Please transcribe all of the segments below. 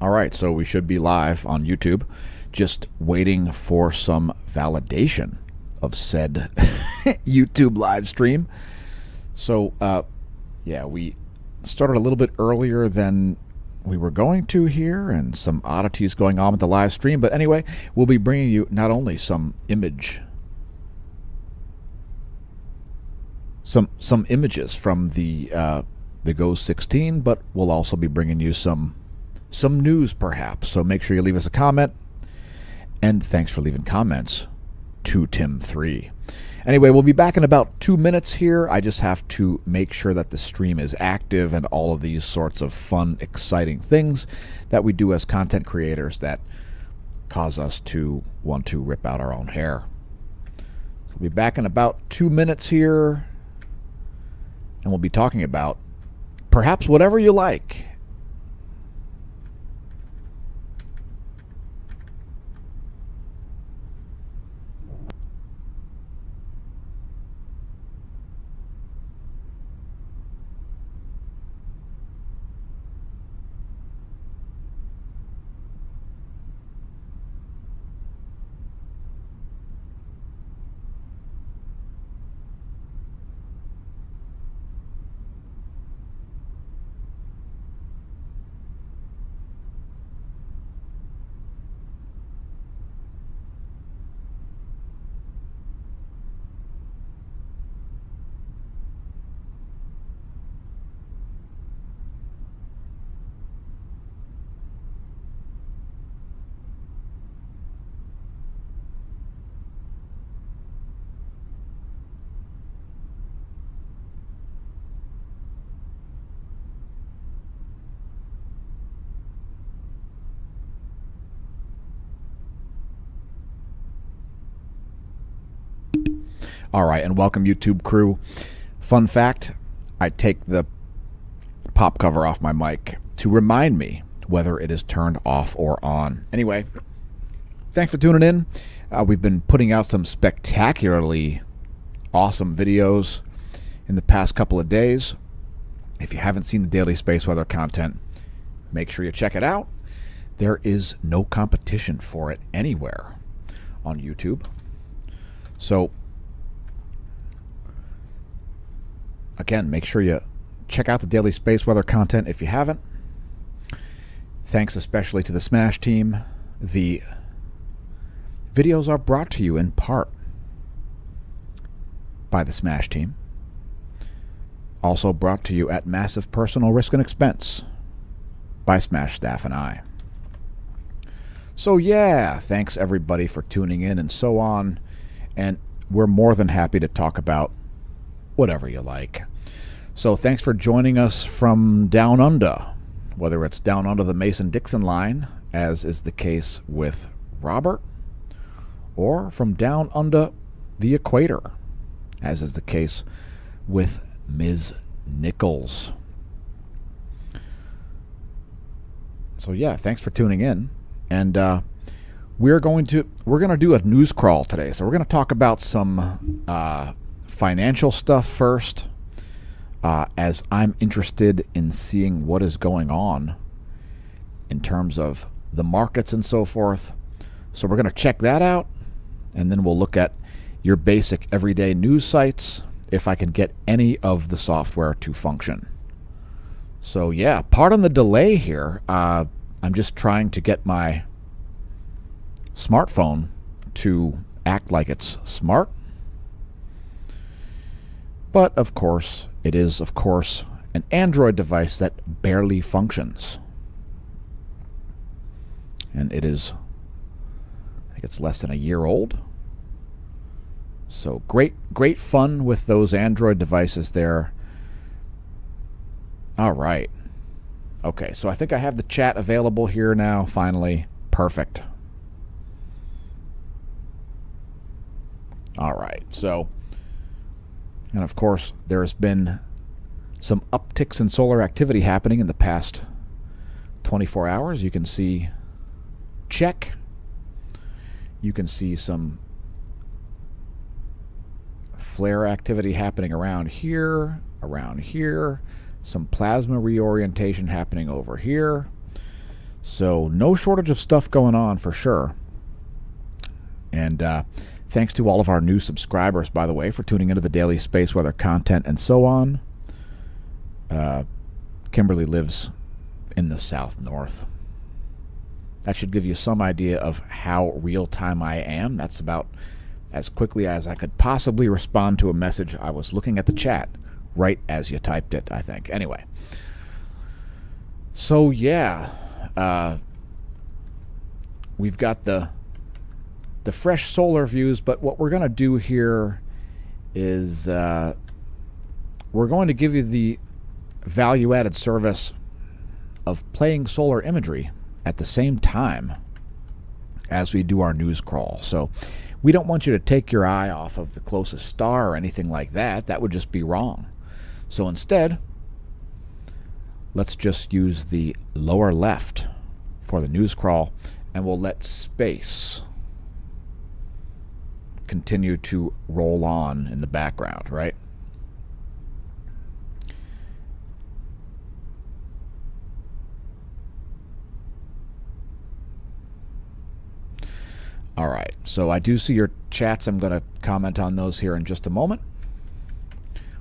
All right, so we should be live on YouTube, just waiting for some validation of said YouTube live stream. So, yeah, we started a little bit earlier than we were going to here, and some oddities going on with the live stream. But anyway, we'll be bringing you not only some images from the Go 16, but we'll also be bringing you some news perhaps. So make sure you leave us a comment, and thanks for leaving comments to Tim3. Anyway, we'll be back in about 2 minutes here. I just have to make sure that the stream is active and all of these sorts of fun, exciting things that we do as content creators that cause us to want to rip out our own hair. So we'll be back in about 2 minutes here, and we'll be talking about perhaps whatever you like. All right, and welcome YouTube crew. Fun fact, I take the pop cover off my mic to remind me whether it is turned off or on. Anyway, thanks for tuning in. We've been putting out some spectacularly awesome videos in the past couple of days. If you haven't seen the daily space weather content, make sure you check it out. There is no competition for it anywhere on YouTube. So again, make sure you check out the daily space weather content if you haven't. Thanks especially to the Smash team. The videos are brought to you in part by the Smash team. Also brought to you at massive personal risk and expense by Smash staff and I. So yeah, thanks everybody for tuning in and so on. And we're more than happy to talk about whatever you like. So thanks for joining us from down under, whether it's down under the Mason-Dixon line, as is the case with Robert, or from down under the equator, as is the case with Ms. Nichols. So yeah, thanks for tuning in. And we're going to do a news crawl today. So we're going to talk about some financial stuff first, as I'm interested in seeing what is going on in terms of the markets and so forth. So we're going to check that out, and then we'll look at your basic everyday news sites, if I can get any of the software to function. So yeah, pardon the delay here. I'm just trying to get my smartphone to act like it's smart. But of course, it is an Android device that barely functions. And it is, I think it's less than a year old. So great fun with those Android devices there. All right. Okay, so I think I have the chat available here now, finally. Perfect. All right, so, and of course, there's been some upticks in solar activity happening in the past 24 hours. You can see check. You can see some flare activity happening around here, some plasma reorientation happening over here. So no shortage of stuff going on for sure. And thanks to all of our new subscribers, by the way, for tuning into the daily space weather content and so on. Kimberly lives in the south north. That should give you some idea of how real-time I am. That's about as quickly as I could possibly respond to a message. I was looking at the chat right as you typed it, I think. Anyway. So, yeah. We've got the fresh solar views, but what we're going to do here is we're going to give you the value-added service of playing solar imagery at the same time as we do our news crawl. So we don't want you to take your eye off of the closest star or anything like that. That would just be wrong. So instead, let's just use the lower left for the news crawl, and we'll let space continue to roll on in the background, right? All right, so I do see your chats. I'm going to comment on those here in just a moment.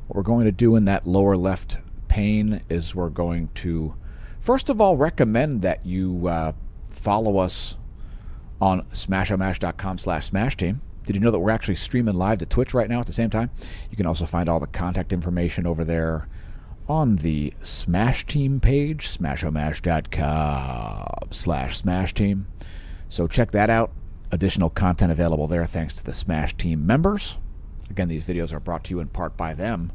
What we're going to do in that lower left pane is we're going to, first of all, recommend that you follow us on smashomash.com/smashteam. Did you know that we're actually streaming live to Twitch right now at the same time? You can also find all the contact information over there on the Smash Team page, smashomash.com/smashteam. So check that out. Additional content available there thanks to the Smash Team members. Again, these videos are brought to you in part by them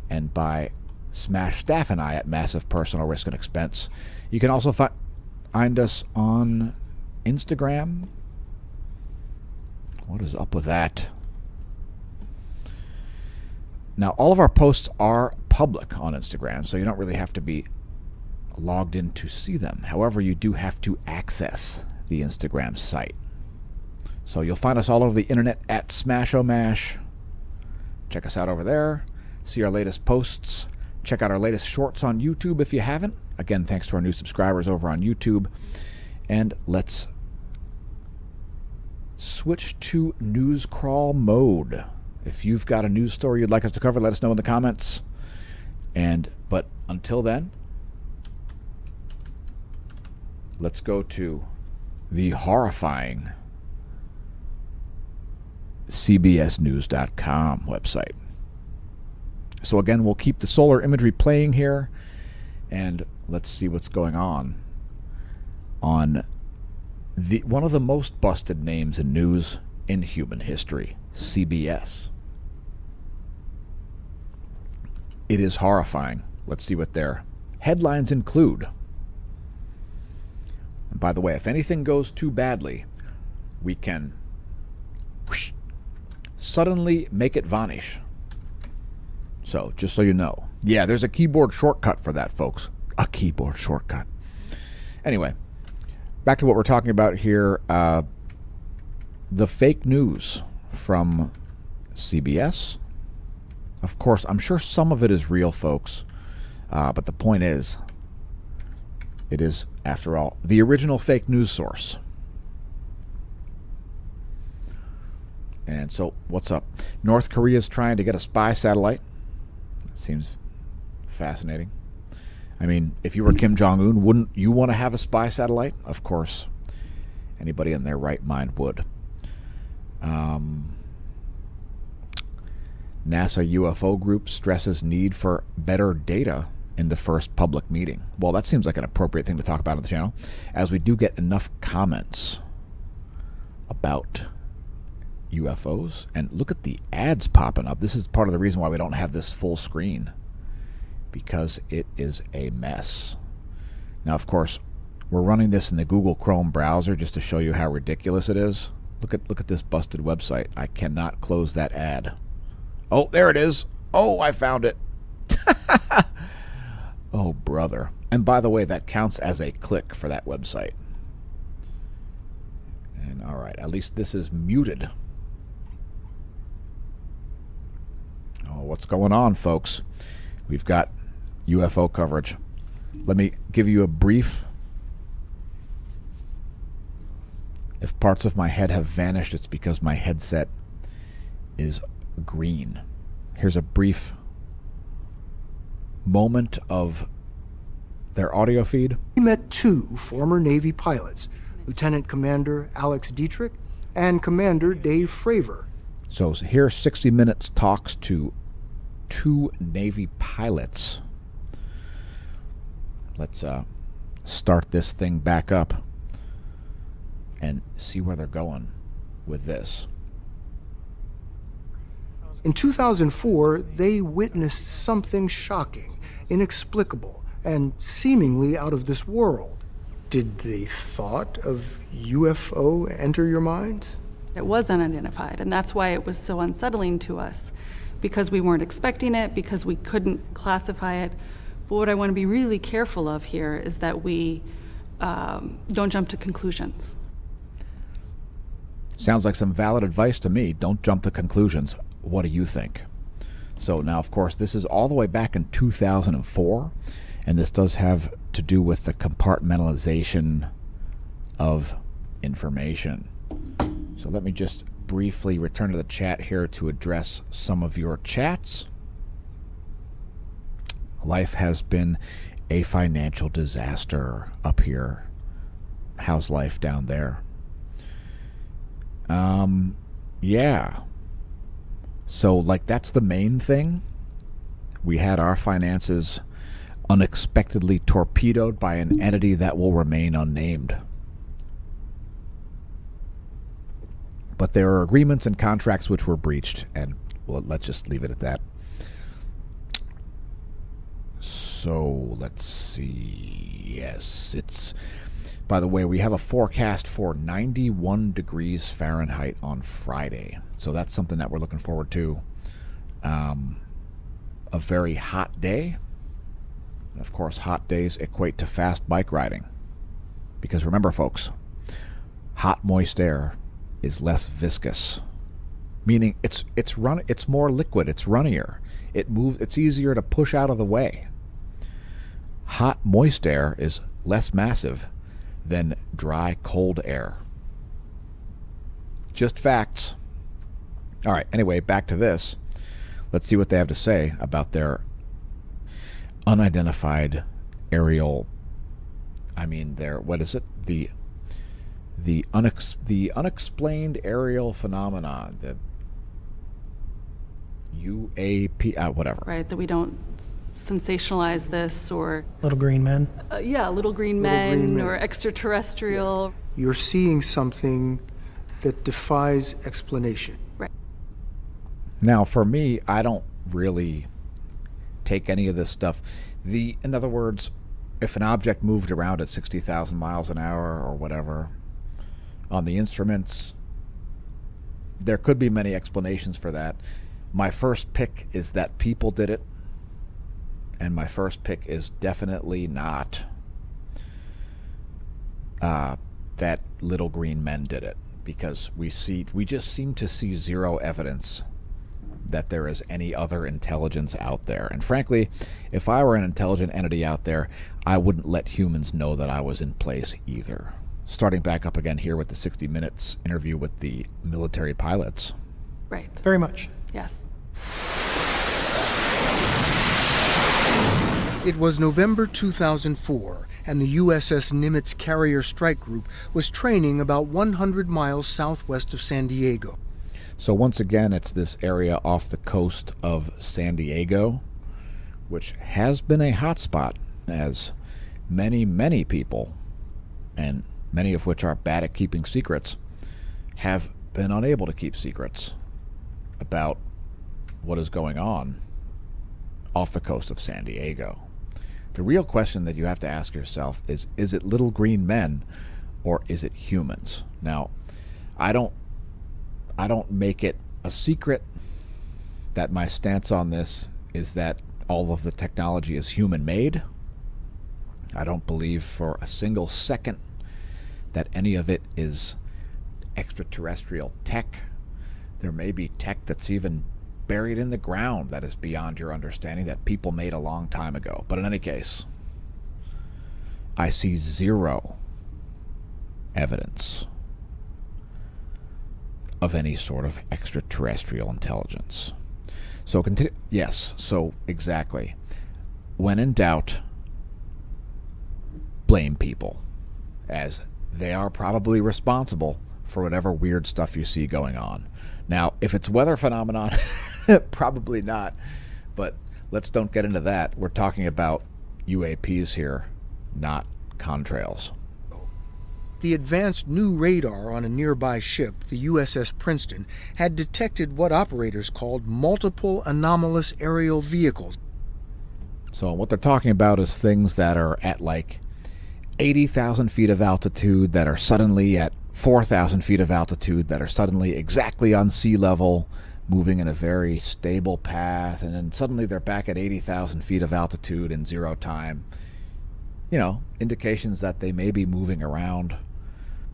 and by Smash Staff and I at Massive Personal Risk and Expense. You can also find us on Instagram. What is up with that? Now, all of our posts are public on Instagram, so you don't really have to be logged in to see them. However, you do have to access the Instagram site. So you'll find us all over the internet at Smashomash. Check us out over there. See our latest posts. Check out our latest shorts on YouTube if you haven't. Again, thanks to our new subscribers over on YouTube. And let's switch to news crawl mode. If you've got a news story you'd like us to cover, let us know in the comments. But until then, let's go to the horrifying CBSnews.com website. So again, we'll keep the solar imagery playing here, and let's see what's going on the one of the most busted names in news in human history, CBS. It is horrifying. Let's see what their headlines include. And by the way, if anything goes too badly, we can suddenly make it vanish. So, just so you know. Yeah, there's a keyboard shortcut for that, folks. A keyboard shortcut. Anyway, back to what we're talking about here. The fake news from CBS. Of course, I'm sure some of it is real, folks. But the point is, it is, after all, the original fake news source. And so, what's up? North Korea's trying to get a spy satellite. That seems fascinating. I mean, if you were Kim Jong-un, wouldn't you want to have a spy satellite? Of course, anybody in their right mind would. NASA UFO group stresses need for better data in the first public meeting. Well, that seems like an appropriate thing to talk about on the channel, as we do get enough comments about UFOs. And look at the ads popping up. This is part of the reason why we don't have this full screen, because it is a mess. Now, of course, we're running this in the Google Chrome browser just to show you how ridiculous it is. Look at this busted website. I cannot close that ad. Oh, there it is. Oh, I found it. Oh, brother. And by the way, that counts as a click for that website. And all right, at least this is muted. Oh, what's going on, folks? We've got UFO coverage. Let me give you a brief If parts of my head have vanished, it's because my headset is green. Here's a brief moment of their audio feed. We met two former Navy pilots, Lieutenant Commander Alex Dietrich and Commander Dave Fravor. So here 60 Minutes talks to two Navy pilots. Let's start this thing back up and see where they're going with this. In 2004, they witnessed something shocking, inexplicable, and seemingly out of this world. Did the thought of UFO enter your minds? It was unidentified, and that's why it was so unsettling to us, because we weren't expecting it, because we couldn't classify it. But what I want to be really careful of here is that we don't jump to conclusions. Sounds like some valid advice to me. Don't jump to conclusions. What do you think? So now, of course, this is all the way back in 2004, and this does have to do with the compartmentalization of information. So let me just briefly return to the chat here to address some of your chats. Life has been a financial disaster up here. How's life down there? Yeah. So, like, that's the main thing. We had our finances unexpectedly torpedoed by an entity that will remain unnamed. But there are agreements and contracts which were breached, and well, let's just leave it at that. So, let's see. Yes, it's... By the way, we have a forecast for 91 degrees Fahrenheit on Friday. So that's something that we're looking forward to. A very hot day. And of course, hot days equate to fast bike riding. Because remember, folks, hot, moist air is less viscous. Meaning it's more liquid, it's runnier. It's easier to push out of the way. Hot, moist air is less massive than dry, cold air. Just facts. All right, anyway, back to this. Let's see what they have to say about their unidentified aerial, what is it? The unexplained aerial phenomenon, the UAP, whatever. Right, that we don't sensationalize this or... Little green men. Little green men or extraterrestrial. Yeah. You're seeing something that defies explanation. Right. Now, for me, I don't really take any of this stuff. In other words, if an object moved around at 60,000 miles an hour or whatever on the instruments, there could be many explanations for that. My first pick is that people did it. And my first pick is definitely not that little green men did it, because we just seem to see zero evidence that there is any other intelligence out there. And frankly, if I were an intelligent entity out there, I wouldn't let humans know that I was in place either. Starting back up again here with the 60 Minutes interview with the military pilots. Right. Very much. Yes. It was November 2004, and the USS Nimitz Carrier Strike Group was training about 100 miles southwest of San Diego. So once again, it's this area off the coast of San Diego, which has been a hotspot, as many, many people, and many of which are bad at keeping secrets, have been unable to keep secrets about what is going on off the coast of San Diego. The real question that you have to ask yourself is it little green men or is it humans? Now, I don't make it a secret that my stance on this is that all of the technology is human-made. I don't believe for a single second that any of it is extraterrestrial tech. There may be tech that's even buried in the ground that is beyond your understanding, that people made a long time ago. But in any case, I see zero evidence of any sort of extraterrestrial intelligence. So yes, so exactly. When in doubt, blame people, as they are probably responsible for whatever weird stuff you see going on. Now, if it's weather phenomenon, probably not, but let's don't get into that. We're talking about UAPs here, not contrails. The advanced new radar on a nearby ship, the USS Princeton, had detected what operators called multiple anomalous aerial vehicles. So what they're talking about is things that are at like 80,000 feet of altitude, that are suddenly at 4,000 feet of altitude, that are suddenly exactly on sea level, moving in a very stable path, and then suddenly they're back at 80,000 feet of altitude in 0 time. You know, indications that they may be moving around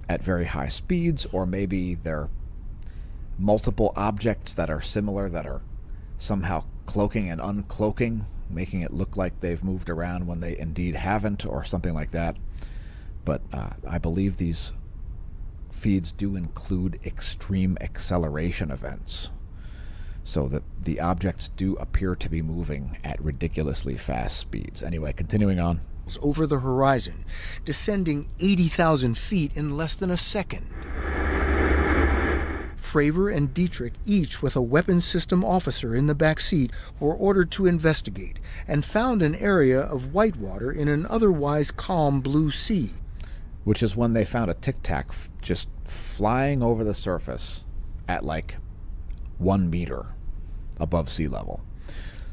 at very high speeds, or maybe they're multiple objects that are similar, that are somehow cloaking and uncloaking, making it look like they've moved around when they indeed haven't, or something like that. But I believe these feeds do include extreme acceleration events, so that the objects do appear to be moving at ridiculously fast speeds. Anyway, continuing on. Over the horizon, descending 80,000 feet in less than a second. Fravor and Dietrich, each with a weapons system officer in the back seat, were ordered to investigate and found an area of white water in an otherwise calm blue sea. Which is when they found a Tic Tac just flying over the surface at like 1 meter above sea level.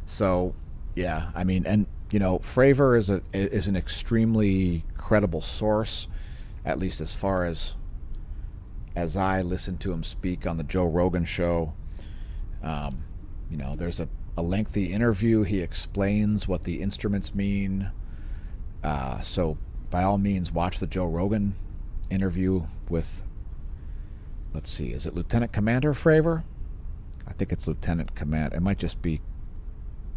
So, yeah, I mean, and you know, Fravor is an extremely credible source, at least as far as I listened to him speak on the Joe Rogan show. You know, there's a lengthy interview. He explains what the instruments mean. So by all means, watch the Joe Rogan interview with, let's see, is it Lieutenant Commander Fravor? I think it's Lieutenant Command. It might just be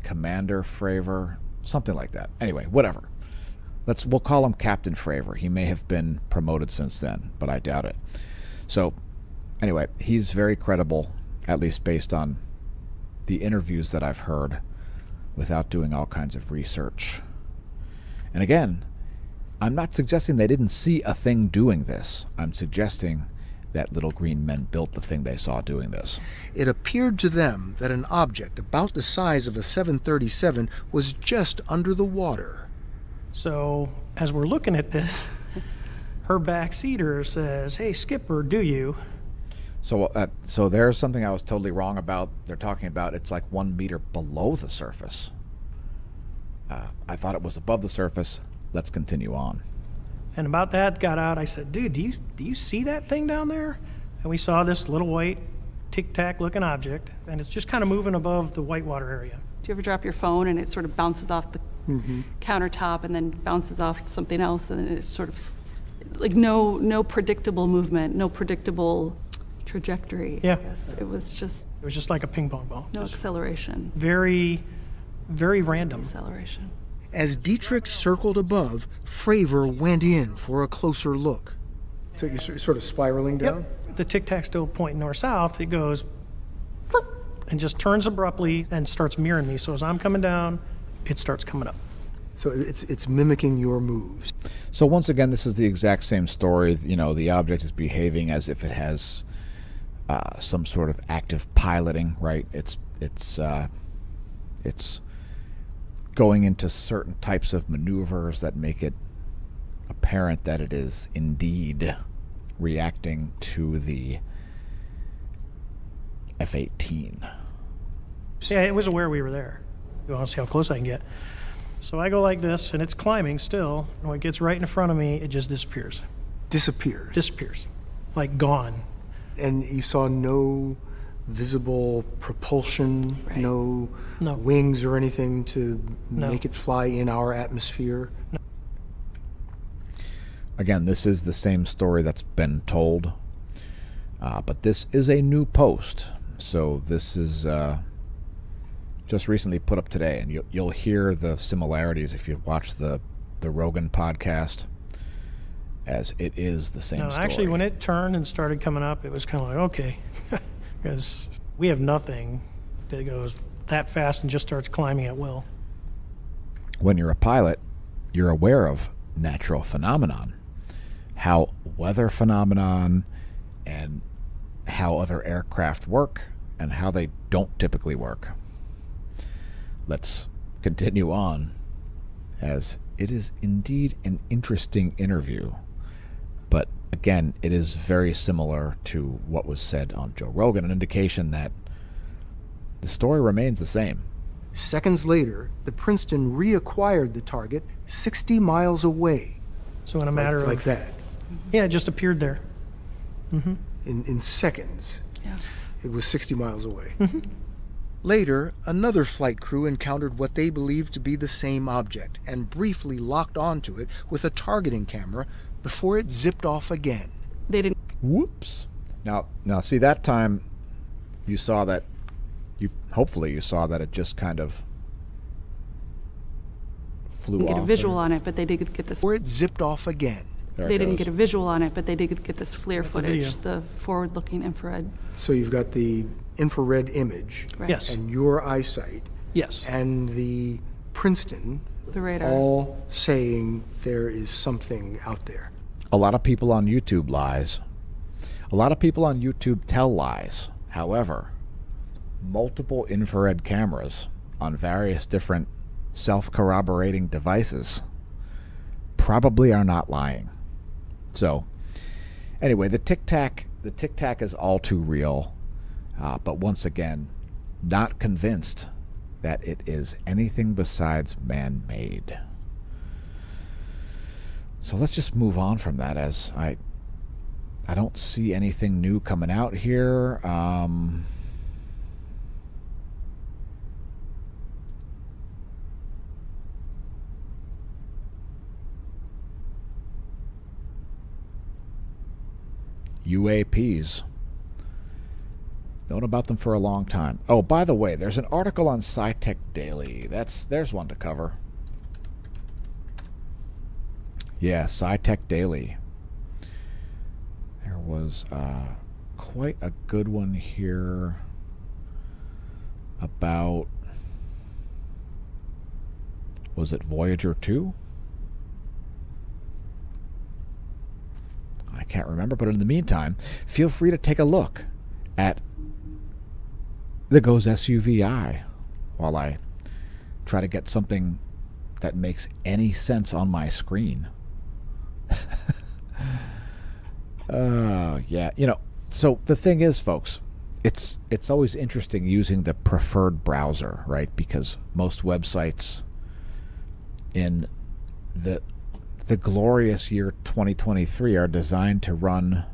Commander Fravor, something like that. Anyway, whatever. We'll call him Captain Fravor. He may have been promoted since then, but I doubt it. So, anyway, he's very credible, at least based on the interviews that I've heard, without doing all kinds of research. And again, I'm not suggesting they didn't see a thing doing this. I'm suggesting that little green men built the thing they saw doing this. It appeared to them that an object about the size of a 737 was just under the water. So, as we're looking at this, her backseater says, "Hey, Skipper, do you?" So there's something I was totally wrong about. They're talking about it's like 1 meter below the surface. I thought it was above the surface. Let's continue on. And about that got out, I said, "Dude, do you see that thing down there?" And we saw this little white tic-tac looking object, and it's just kind of moving above the whitewater area. Do you ever drop your phone and it sort of bounces off the countertop and then bounces off something else, and it's sort of like no predictable movement, no predictable trajectory. Yeah. I guess. It was just like a ping pong ball. no Just acceleration. very, very random. Acceleration. As Dietrich circled above, Fravor went in for a closer look. So you're sort of spiraling down? Yep. The tic-tac still pointing north-south. It goes "Ploop," and just turns abruptly and starts mirroring me. So as I'm coming down, it starts coming up. So it's mimicking your moves. So once again, this is the exact same story. You know, the object is behaving as if it has some sort of active piloting, right? It's going into certain types of maneuvers that make it apparent that it is indeed reacting to the F-18. Yeah, it was aware we were there. You want to see how close I can get. So I go like this, and it's climbing still. And when it gets right in front of me, it just disappears. Disappears. Like gone. And you saw no visible propulsion, Right. no wings or anything to make it fly in our atmosphere? Again, this is the same story that's been told, but this is a new post. So this is just recently put up today, and you'll hear the similarities if you watch the Rogan podcast. as it is the same No, story. actually, when it turned and started coming up, it was kind of like, okay, because we have nothing that goes that fast and just starts climbing at will. When you're a pilot, you're aware of natural phenomenon, how weather phenomenon and how other aircraft work and how they don't typically work. Let's continue on, as it is indeed an interesting interview. But again, it is very similar to what was said on Joe Rogan, an indication that the story remains the same. Seconds later, the Princeton reacquired the target 60 miles away. So in a matter like of that. yeah, it just appeared there. In seconds. Yeah. It was 60 miles away. Later, another flight crew encountered what they believed to be the same object and briefly locked onto it with a targeting camera before it zipped off again. They didn't Whoops. Now, see, that time you saw that, hopefully you saw that it just kind of flew get off. a visual on it, but they did get this. Before it zipped off again. There it They didn't goes. get a visual on it, but they did get this FLIR video. footage, the forward-looking infrared. So you've got the infrared image Right. Yes. and your eyesight Yes. and the Princeton The radar. all saying there is something out there. A lot of people on YouTube lies. A lot of people on YouTube tell lies. However, multiple infrared cameras on various different self-corroborating devices probably are not lying. So, anyway, the tic-tac is all too real. But once again, not convinced that it is anything besides man-made. So let's just move on from that, as I don't see anything new coming out here. UAPs. Known about them for a long time. Oh, by the way, there's an article on SciTech Daily. There's one to cover. Yeah, SciTech Daily. There was quite a good one here about, was it Voyager 2? I can't remember, but in the meantime, feel free to take a look at the Goes SUVI while I try to get something that makes any sense on my screen. Yeah, so the thing is, folks, it's always interesting using the preferred browser, right? Because most websites in the glorious year 2023 are designed to run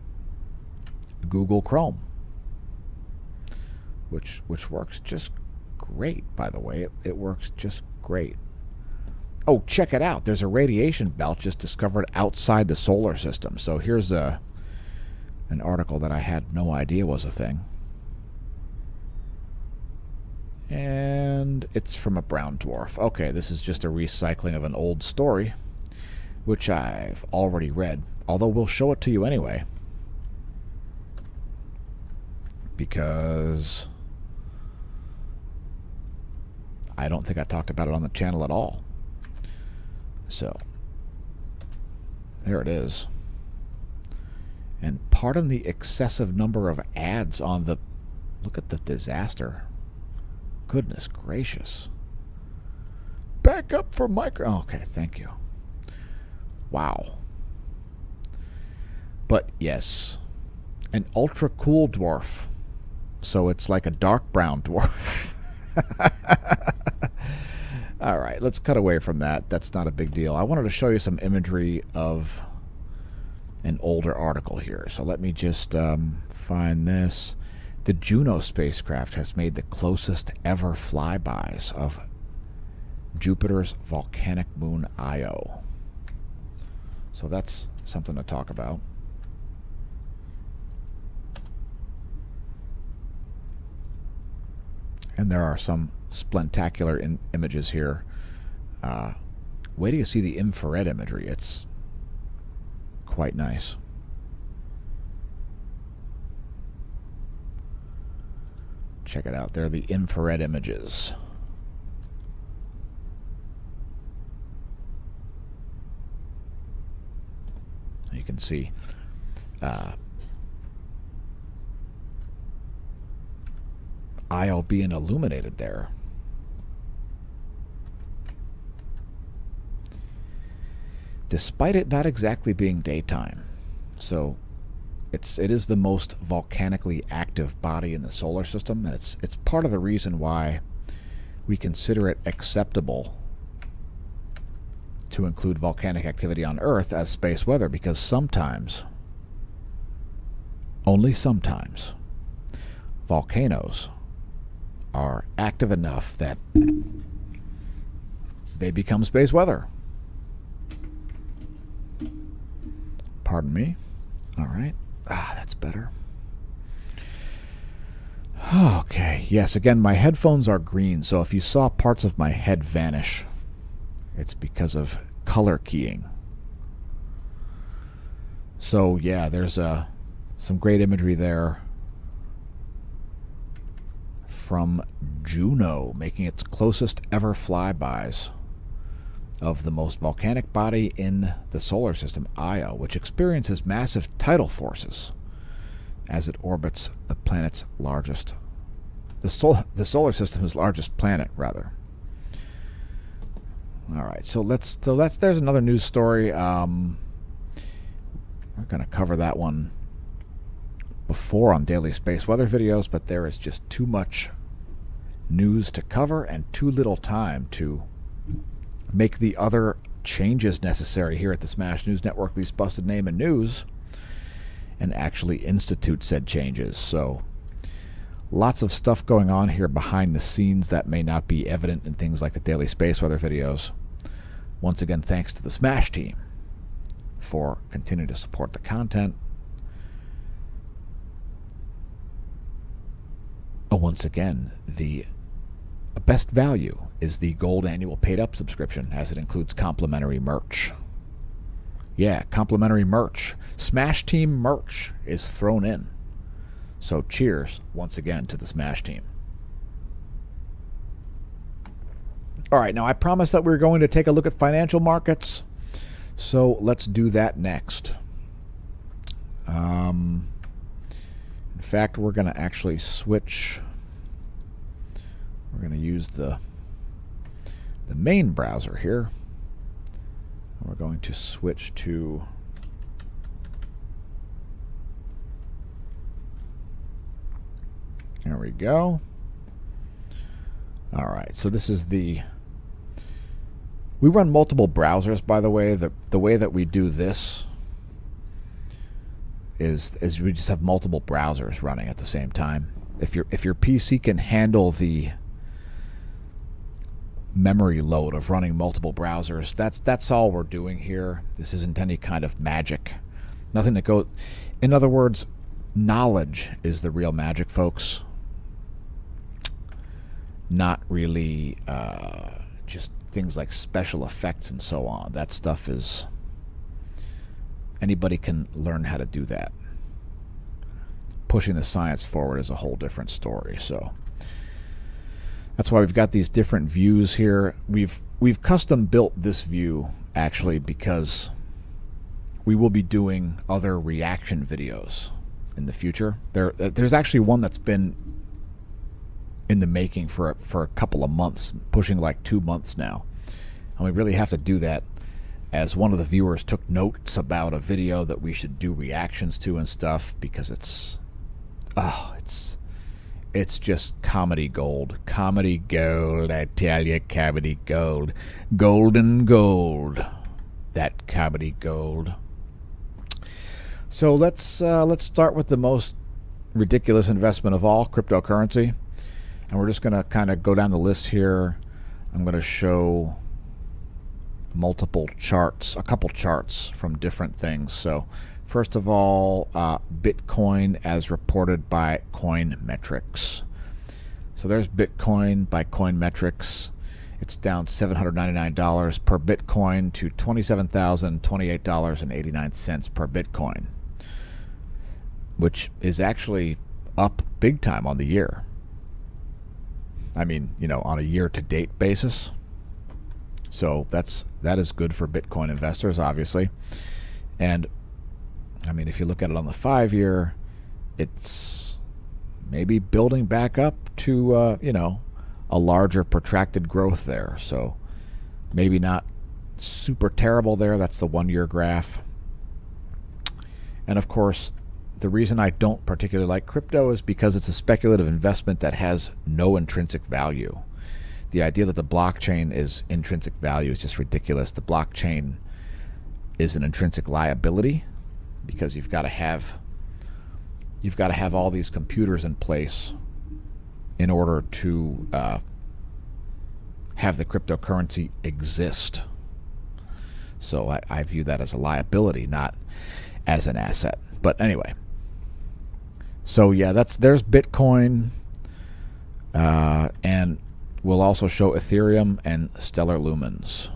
Google Chrome, which works just great, by the way. It works just great. Oh, check it out. There's a radiation belt just discovered outside the solar system. So here's an article that I had no idea was a thing. And it's from a brown dwarf. Okay, this is just a recycling of an old story, which I've already read, although we'll show it to you anyway, because I don't think I talked about it on the channel at all. So, there it is. And pardon the excessive number of ads on the... Look at the disaster. Goodness gracious. Back up for micro... Okay, thank you. Wow. But yes, an ultra cool dwarf. So it's like a dark brown dwarf. All right, let's cut away from that. That's not a big deal. I wanted to show you some imagery of an older article here. So let me just find this. The Juno spacecraft has made the closest ever flybys of Jupiter's volcanic moon Io. So that's something to talk about. And there are some splentacular images here. Wait till you see the infrared imagery. It's quite nice. Check it out. They're the infrared images. You can see Io being illuminated there. Despite it not exactly being daytime. So it is the most volcanically active body in the solar system, and it's part of the reason why we consider it acceptable to include volcanic activity on Earth as space weather, because sometimes, only sometimes, volcanoes are active enough that they become space weather. Pardon me. All right. That's better. Okay. Yes, again, my headphones are green, so if you saw parts of my head vanish, it's because of color keying. So, yeah, there's some great imagery there from Juno, making its closest ever flybys of the most volcanic body in the solar system, Io, which experiences massive tidal forces as it orbits the planet's largest, the solar system's largest planet, rather. All right, so there's another news story. We're going to cover that one before on daily space weather videos, but there is just too much news to cover and too little time to make the other changes necessary here at the Smash News Network, least busted name in news, and actually institute said changes. So lots of stuff going on here behind the scenes that may not be evident in things like the daily space weather videos. Once again, thanks to the Smash team for continuing to support the content. Once again, the best value is the gold annual paid up subscription, as it includes complimentary merch. Yeah, complimentary merch. Smash Team merch is thrown in. So cheers once again to the Smash Team. All right, now I promised that we were going to take a look at financial markets, so let's do that next. In fact, we're going to actually switch. We're going to use the main browser here. We're going to switch to there we go. All right, so this is we run multiple browsers, by the way. The way that we do this is we just have multiple browsers running at the same time. If your PC can handle the memory load of running multiple browsers, that's all we're doing here. This isn't any kind of magic. Nothing to go. In other words, knowledge is the real magic, folks. Not really just things like special effects and so on. That stuff is, anybody can learn how to do that. Pushing the science forward is a whole different story. So that's why we've got these different views here. We've custom built this view actually because we will be doing other reaction videos in the future. There's actually one that's been in the making for a couple of months, pushing like 2 months now. And we really have to do that, as one of the viewers took notes about a video that we should do reactions to and stuff, because it's just comedy gold. Comedy gold, I tell you, comedy gold. Golden gold. That comedy gold. So let's start with the most ridiculous investment of all, cryptocurrency. And we're just going to kind of go down the list here. I'm going to show multiple charts, a couple charts from different things. So first of all, Bitcoin as reported by Coinmetrics. So there's Bitcoin by Coinmetrics. It's down $799 per Bitcoin to $27,028.89 per Bitcoin, which is actually up big time on the year. I mean, on a year-to-date basis. So that is good for Bitcoin investors, obviously. And I mean, if you look at it on the 5-year, it's maybe building back up to a larger protracted growth there. So maybe not super terrible there. That's the 1-year graph. And of course, the reason I don't particularly like crypto is because it's a speculative investment that has no intrinsic value. The idea that the blockchain is intrinsic value is just ridiculous. The blockchain is an intrinsic liability because you've got to have all these computers in place in order to have the cryptocurrency exist. So I view that as a liability, not as an asset. But anyway, so yeah, there's Bitcoin, and we'll also show Ethereum and stellar lumens.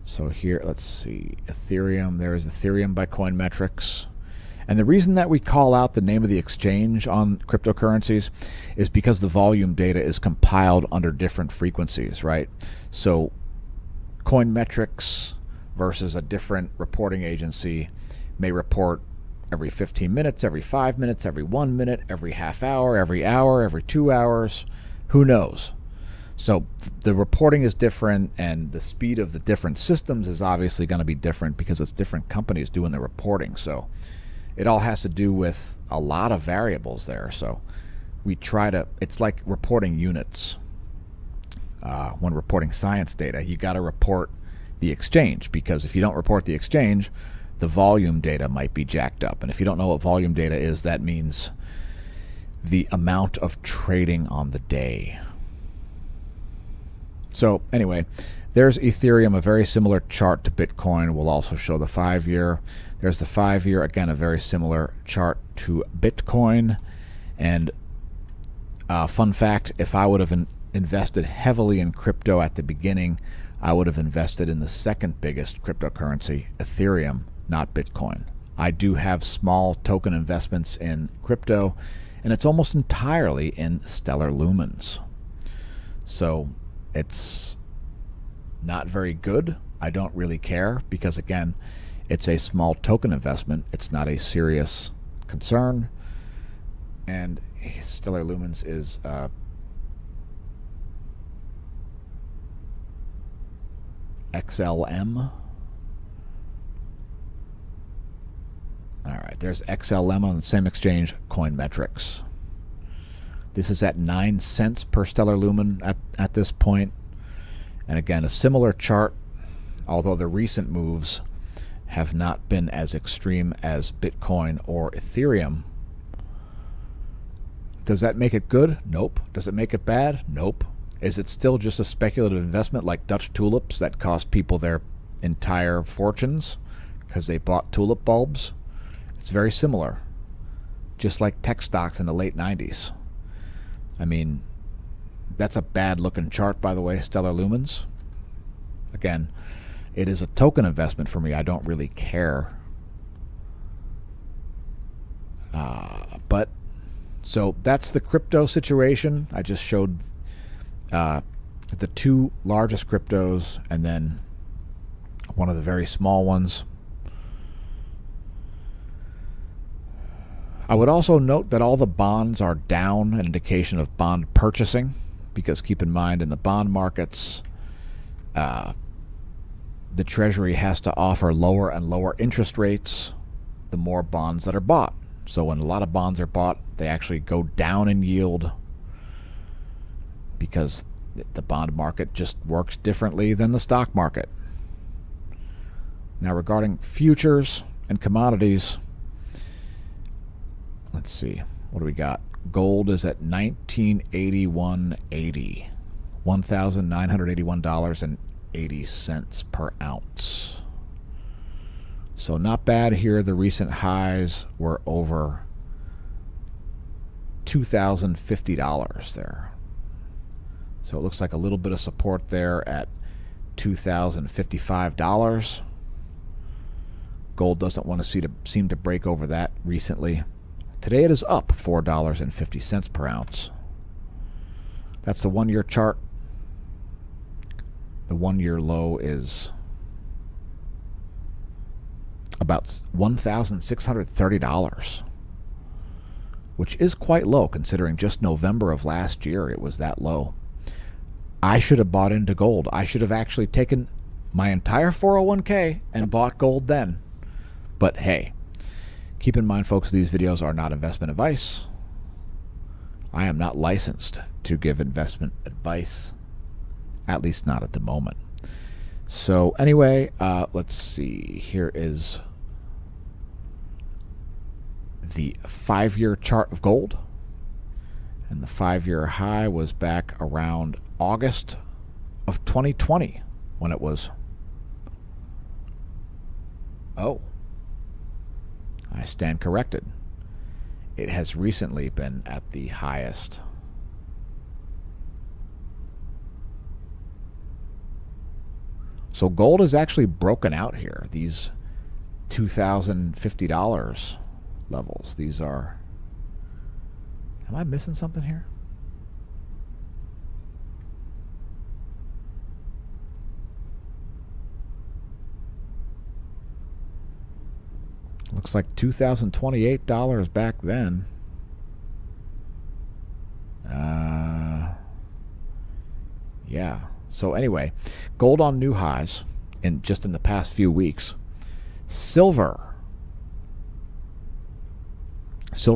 So here, let's see, Ethereum. There is Ethereum by Coinmetrics. And the reason that we call out the name of the exchange on cryptocurrencies is because the volume data is compiled under different frequencies, right? So Coinmetrics versus a different reporting agency may report every 15 minutes, every 5 minutes, every 1 minute, every half hour, every 2 hours. Who knows? So the reporting is different, and the speed of the different systems is obviously going to be different because it's different companies doing the reporting. So it all has to do with a lot of variables there. So we try to, it's like reporting units. When reporting science data, you got to report the exchange, because if you don't report the exchange, the volume data might be jacked up. And if you don't know what volume data is, that means the amount of trading on the day. So anyway, there's Ethereum, a very similar chart to Bitcoin. We'll also show the 5-year. There's the 5-year, again, a very similar chart to Bitcoin. And fun fact, if I would have invested heavily in crypto at the beginning, I would have invested in the second biggest cryptocurrency, Ethereum, not Bitcoin. I do have small token investments in crypto, and it's almost entirely in stellar lumens. So it's not very good. I don't really care because, again, it's a small token investment. It's not a serious concern. And stellar lumens is XLM. All right, there's XLM on the same exchange, Coinmetrics. This is at 9 cents per stellar lumen at this point. And again, a similar chart, although the recent moves have not been as extreme as Bitcoin or Ethereum. Does that make it good? Nope. Does it make it bad? Nope. Is it still just a speculative investment like Dutch tulips that cost people their entire fortunes because they bought tulip bulbs? It's very similar. Just like tech stocks in the late 90s. I mean, that's a bad looking chart, by the way, stellar lumens. Again, it is a token investment for me. I don't really care. But so that's the crypto situation. I just showed the two largest cryptos and then one of the very small ones. I would also note that all the bonds are down, an indication of bond purchasing, because keep in mind in the bond markets, the Treasury has to offer lower and lower interest rates the more bonds that are bought. So when a lot of bonds are bought, they actually go down in yield because the bond market just works differently than the stock market. Now regarding futures and commodities, let's see, what do we got? Gold is at $1981.80, $1,981.80 per ounce. So not bad here. The recent highs were over $2,050 there. So it looks like a little bit of support there at $2,055. Gold doesn't want to seem to break over that recently. Today it is up $4.50 per ounce. That's the 1 year chart. The 1 year low is about $1,630, which is quite low considering just November of last year it was that low. I should have bought into gold. I should have actually taken my entire 401k and bought gold then. But hey, keep in mind, folks, these videos are not investment advice. I am not licensed to give investment advice, at least not at the moment. So anyway, let's see. Here is the 5-year chart of gold. And the 5-year high was back around August of 2020 when it was... Oh, I stand corrected. It has recently been at the highest. So gold is actually broken out here. These $2,050 levels. These are... Am I missing something here? Looks like $2,028 back then. Yeah. So anyway, gold on new highs in the past few weeks. Silver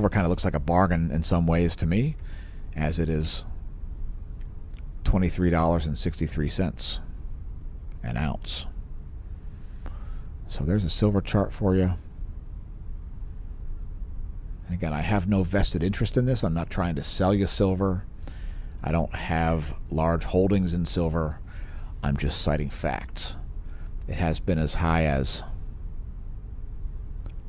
kind of looks like a bargain in some ways to me, as it is $23.63 an ounce. So there's a silver chart for you. And again, I have no vested interest in this. I'm not trying to sell you silver. I don't have large holdings in silver. I'm just citing facts. It has been as high as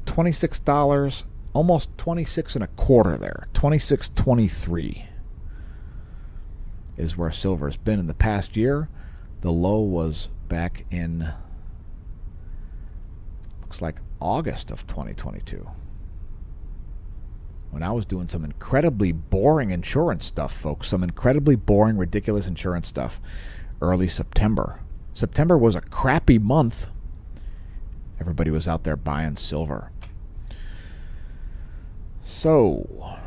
$26, almost 26 and a quarter there. 26.23 is where silver has been in the past year. The low was back in, looks like August of 2022. When I was doing some incredibly boring insurance stuff, folks. Some incredibly boring, ridiculous insurance stuff. Early September. September was a crappy month. Everybody was out there buying silver. So,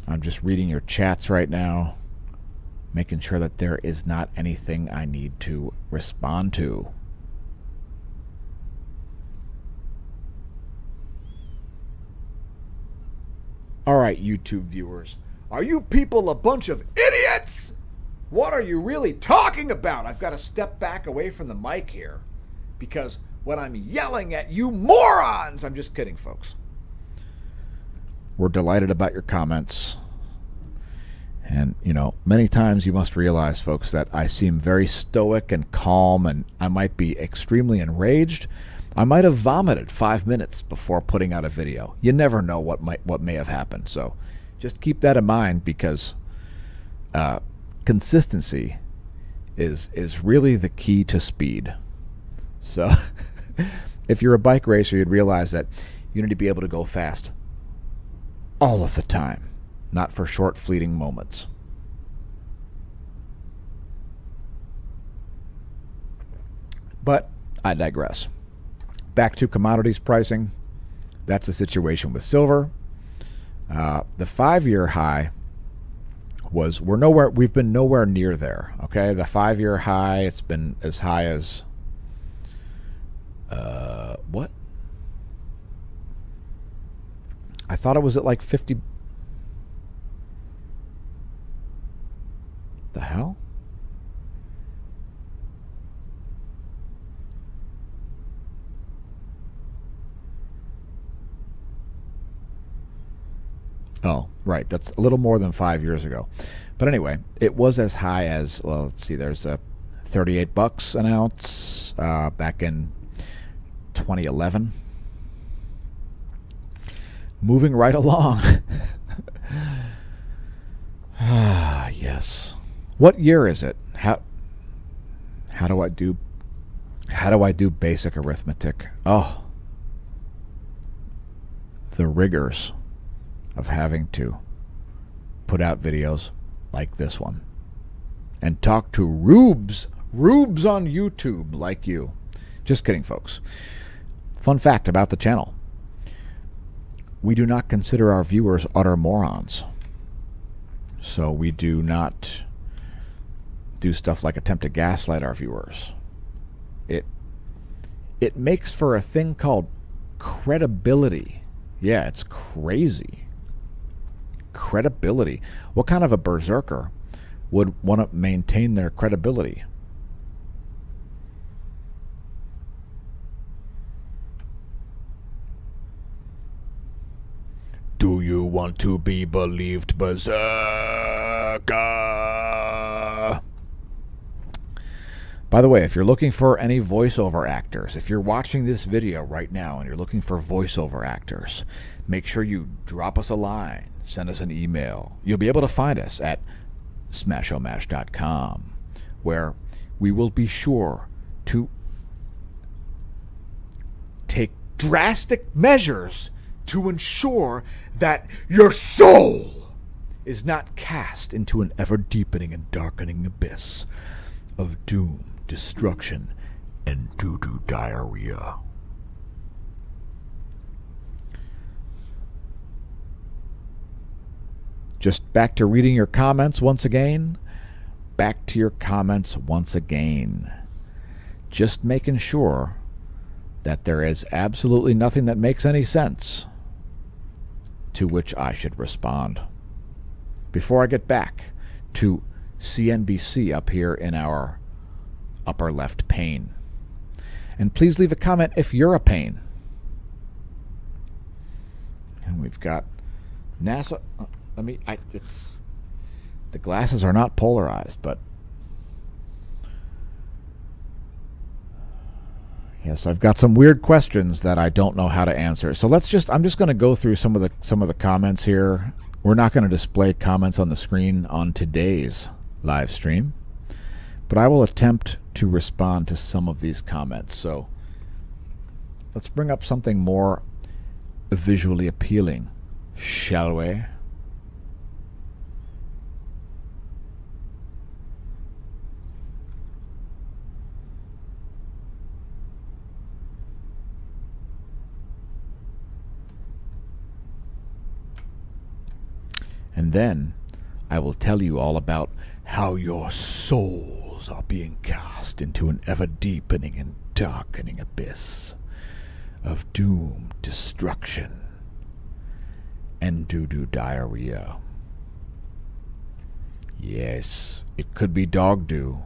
I'm just reading your chats right now, making sure that there is not anything I need to respond to. All right, YouTube viewers, are you people a bunch of idiots? What are you really talking about? I've got to step back away from the mic here because when I'm yelling at you morons, I'm just kidding, folks. We're delighted about your comments. And, many times you must realize, folks, that I seem very stoic and calm, and I might be extremely enraged. I might have vomited 5 minutes before putting out a video. You never know what may have happened. So just keep that in mind, because consistency is really the key to speed. So if you're a bike racer, you'd realize that you need to be able to go fast all of the time, not for short, fleeting moments. But I digress. Back to commodities pricing. That's the situation with silver. The 5-year high was, we've been nowhere near there. Okay, the 5-year high, it's been as high as what? I thought it was at like 50. The hell? Oh, right. That's a little more than 5 years ago. But anyway, it was as high as, well, let's see, there's $38 an ounce back in 2011. moving right along. Ah, yes. What year is it? How do I do basic arithmetic? Oh, the rigors of having to put out videos like this one and talk to rubes on YouTube like you. Just kidding, folks. Fun fact about the channel. We do not consider our viewers utter morons. So we do not do stuff like attempt to gaslight our viewers. It makes for a thing called credibility. Yeah, it's crazy. Credibility. What kind of a berserker would want to maintain their credibility? Do you want to be believed, berserker? By the way, if you're looking for any voiceover actors, if you're watching this video right now and you're looking for voiceover actors, make sure you drop us a line, send us an email. You'll be able to find us at smashomash.com, where we will be sure to take drastic measures to ensure that your soul is not cast into an ever-deepening and darkening abyss of doom, destruction, and doo-doo diarrhea. Just back to reading your comments once again. Back to your comments once again. Just making sure that there is absolutely nothing that makes any sense to which I should respond. Before I get back to CNBC up here in our upper left pane. And please leave a comment if you're a pain. And we've got NASA. It's the glasses are not polarized, but yes, I've got some weird questions that I don't know how to answer. So I'm just going to go through some of the comments here. We're not going to display comments on the screen on today's live stream, but I will attempt to respond to some of these comments. So let's bring up something more visually appealing, shall we? And then I will tell you all about how your souls are being cast into an ever-deepening and darkening abyss of doom, destruction, and doo-doo diarrhea. Yes, it could be dog doo.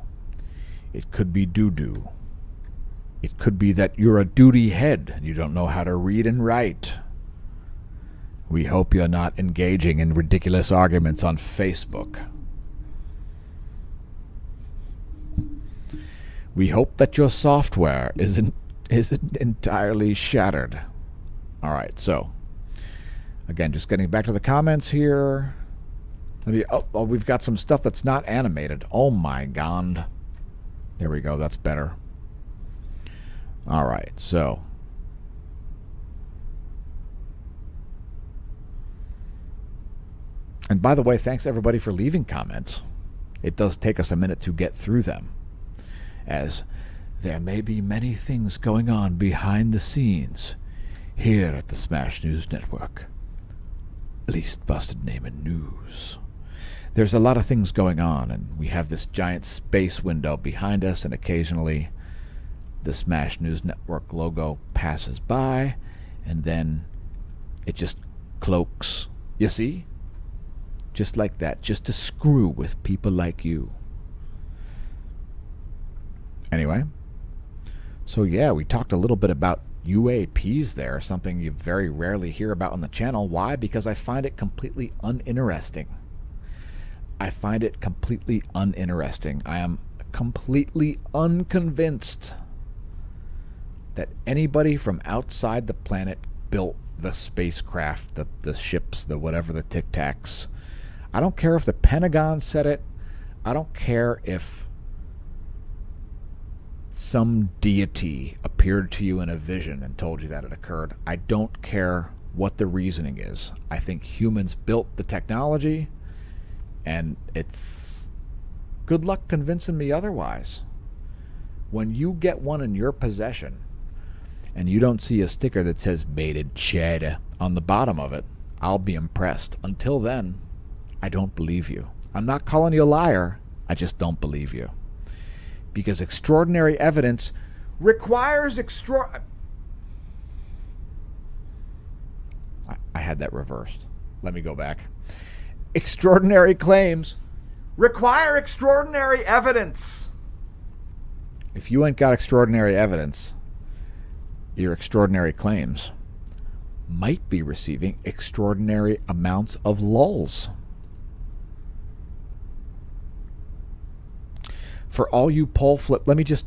It could be doo-doo. It could be that you're a duty head and you don't know how to read and write. We hope you're not engaging in ridiculous arguments on Facebook. We hope that your software isn't entirely shattered. All right, so again, just getting back to the comments here. We've got some stuff that's not animated. Oh my God. There we go. That's better. All right, so and by the way, thanks everybody for leaving comments. It does take us a minute to get through them, as there may be many things going on behind the scenes here at the Smash News Network. Least busted name in news. There's a lot of things going on, and we have this giant space window behind us, and occasionally the Smash News Network logo passes by, and then it just cloaks. You see? Just like that, just to screw with people like you. Anyway, so yeah, we talked a little bit about UAPs there, something you very rarely hear about on the channel. Why? Because I find it completely uninteresting. I find it completely uninteresting. I am completely unconvinced that anybody from outside the planet built the spacecraft, the ships, the whatever, the Tic Tacs. I don't care if the Pentagon said it. I don't care if some deity appeared to you in a vision and told you that it occurred. I don't care what the reasoning is. I think humans built the technology, and it's good luck convincing me otherwise. When you get one in your possession and you don't see a sticker that says baited cheddar on the bottom of it, I'll be impressed. Until then, I don't believe you. I'm not calling you a liar. I just don't believe you. Because extraordinary evidence requires I had that reversed. Let me go back. Extraordinary claims require extraordinary evidence. If you ain't got extraordinary evidence, your extraordinary claims might be receiving extraordinary amounts of lulls. For all you pole flip, let me just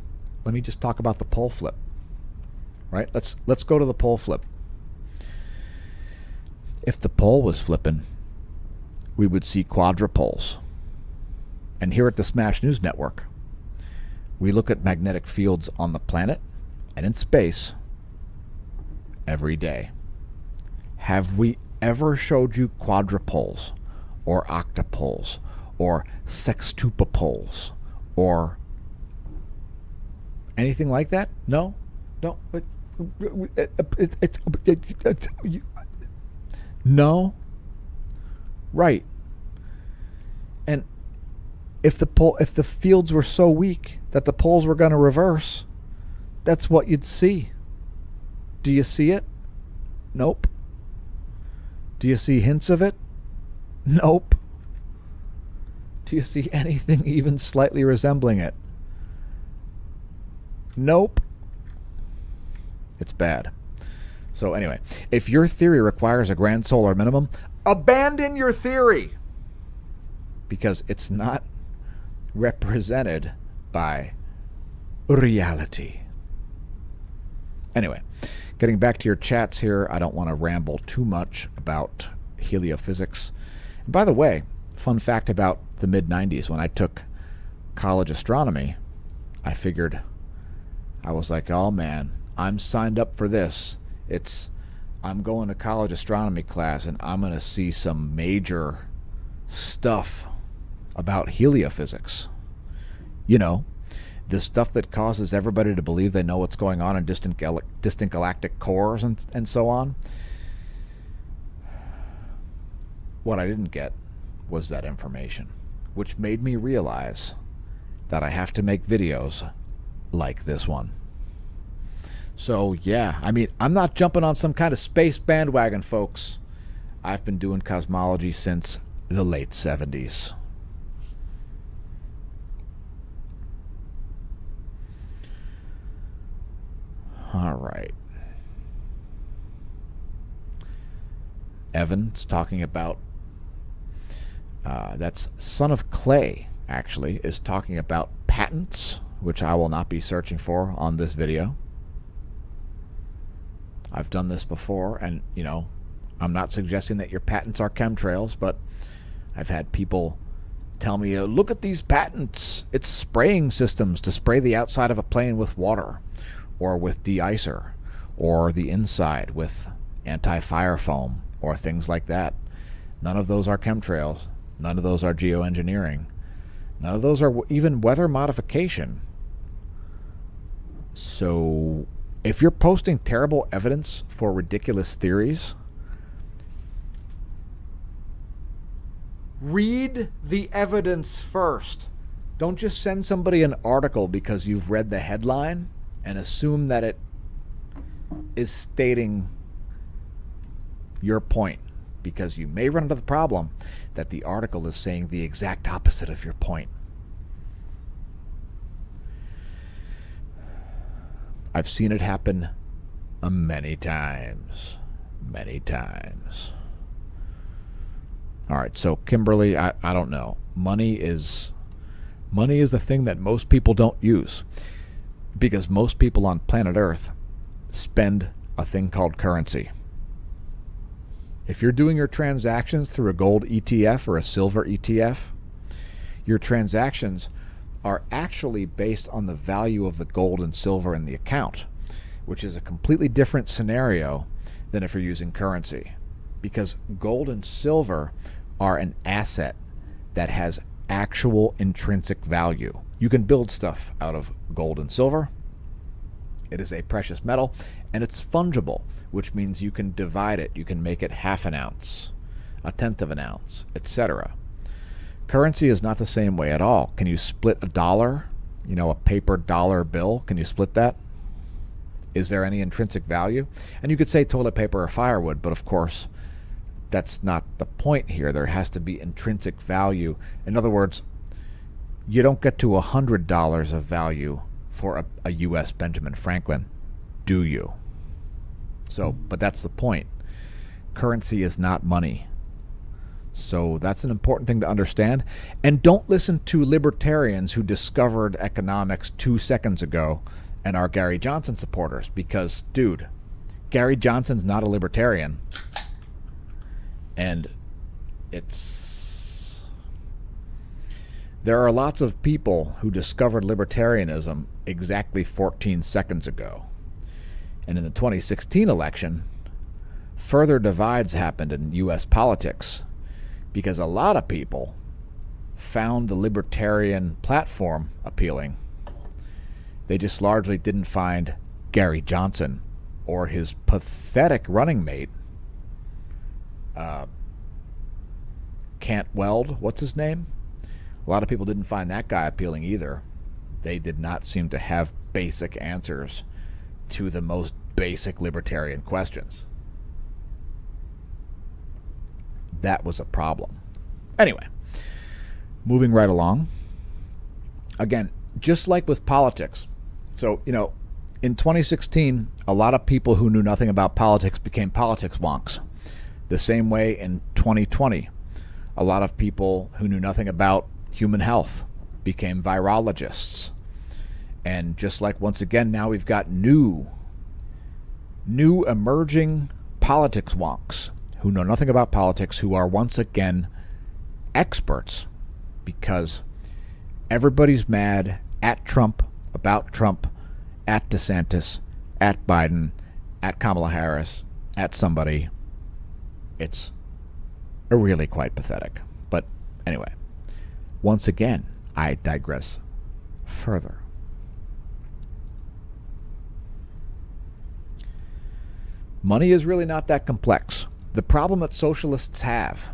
talk about the pole flip. Right? Let's go to the pole flip. If the pole was flipping, we would see quadrupoles. And here at the Smash News Network, we look at magnetic fields on the planet and in space every day. Have we ever showed you quadrupoles or octopoles or sextuple or anything like that? No. No. Right. And if the fields were so weak that the poles were going to reverse, that's what you'd see. Do you see it? Nope. Do you see hints of it? Nope. Do you see anything even slightly resembling it? Nope. It's bad. So anyway, if your theory requires a grand solar minimum, abandon your theory. Because it's not represented by reality. Anyway, getting back to your chats here, I don't want to ramble too much about heliophysics. And by the way, fun fact about the mid-90s, when I took college astronomy, I figured, I was like, oh man, I'm signed up for this. I'm going to college astronomy class and I'm going to see some major stuff about heliophysics. You know, the stuff that causes everybody to believe they know what's going on in distant galactic cores and so on. What I didn't get was that information, which made me realize that I have to make videos like this one. So yeah, I mean, I'm not jumping on some kind of space bandwagon, folks. I've been doing cosmology since the late 70s. All right. Evan's talking about, that's Son of Clay, actually, is talking about patents, which I will not be searching for on this video. I've done this before, and, you know, I'm not suggesting that your patents are chemtrails, but I've had people tell me, look at these patents. It's spraying systems to spray the outside of a plane with water, or with de-icer, or the inside with anti-fire foam, or things like that. None of those are chemtrails. None of those are geoengineering. None of those are even weather modification. So if you're posting terrible evidence for ridiculous theories, read the evidence first. Don't just send somebody an article because you've read the headline and assume that it is stating your point, because you may run into the problem that the article is saying the exact opposite of your point. I've seen it happen many times. Many times. All right, so Kimberly, I don't know. Money is the thing that most people don't use, because most people on planet Earth spend a thing called currency. If you're doing your transactions through a gold ETF or a silver ETF, your transactions are actually based on the value of the gold and silver in the account, which is a completely different scenario than if you're using currency. Because gold and silver are an asset that has actual intrinsic value. You can build stuff out of gold and silver. It is a precious metal, and it's fungible, which means you can divide it. You can make it half an ounce, a tenth of an ounce, etc. Currency is not the same way at all. Can you split a dollar, a paper dollar bill? Can you split that? Is there any intrinsic value? And you could say toilet paper or firewood, but of course, that's not the point here. There has to be intrinsic value. In other words, you don't get to $100 of value for a U.S. Benjamin Franklin, do you? So, but that's the point. Currency is not money. So that's an important thing to understand. And don't listen to libertarians who discovered economics 2 seconds ago and are Gary Johnson supporters, because, dude, Gary Johnson's not a libertarian. And there are lots of people who discovered libertarianism exactly 14 seconds ago. And in the 2016 election, further divides happened in U.S. politics because a lot of people found the libertarian platform appealing. They just largely didn't find Gary Johnson or his pathetic running mate, Can't Weld, what's his name? A lot of people didn't find that guy appealing either. They did not seem to have basic answers to the most basic libertarian questions. That was a problem. Anyway, moving right along. Again, just like with politics. So, in 2016, a lot of people who knew nothing about politics became politics wonks. The same way in 2020, a lot of people who knew nothing about human health became virologists. And just like, once again, now we've got new emerging politics wonks who know nothing about politics, who are once again experts, because everybody's mad at Trump, about Trump, at DeSantis, at Biden, at Kamala Harris, at somebody. It's really quite pathetic. But anyway, once again, I digress further. Money is really not that complex. The problem that socialists have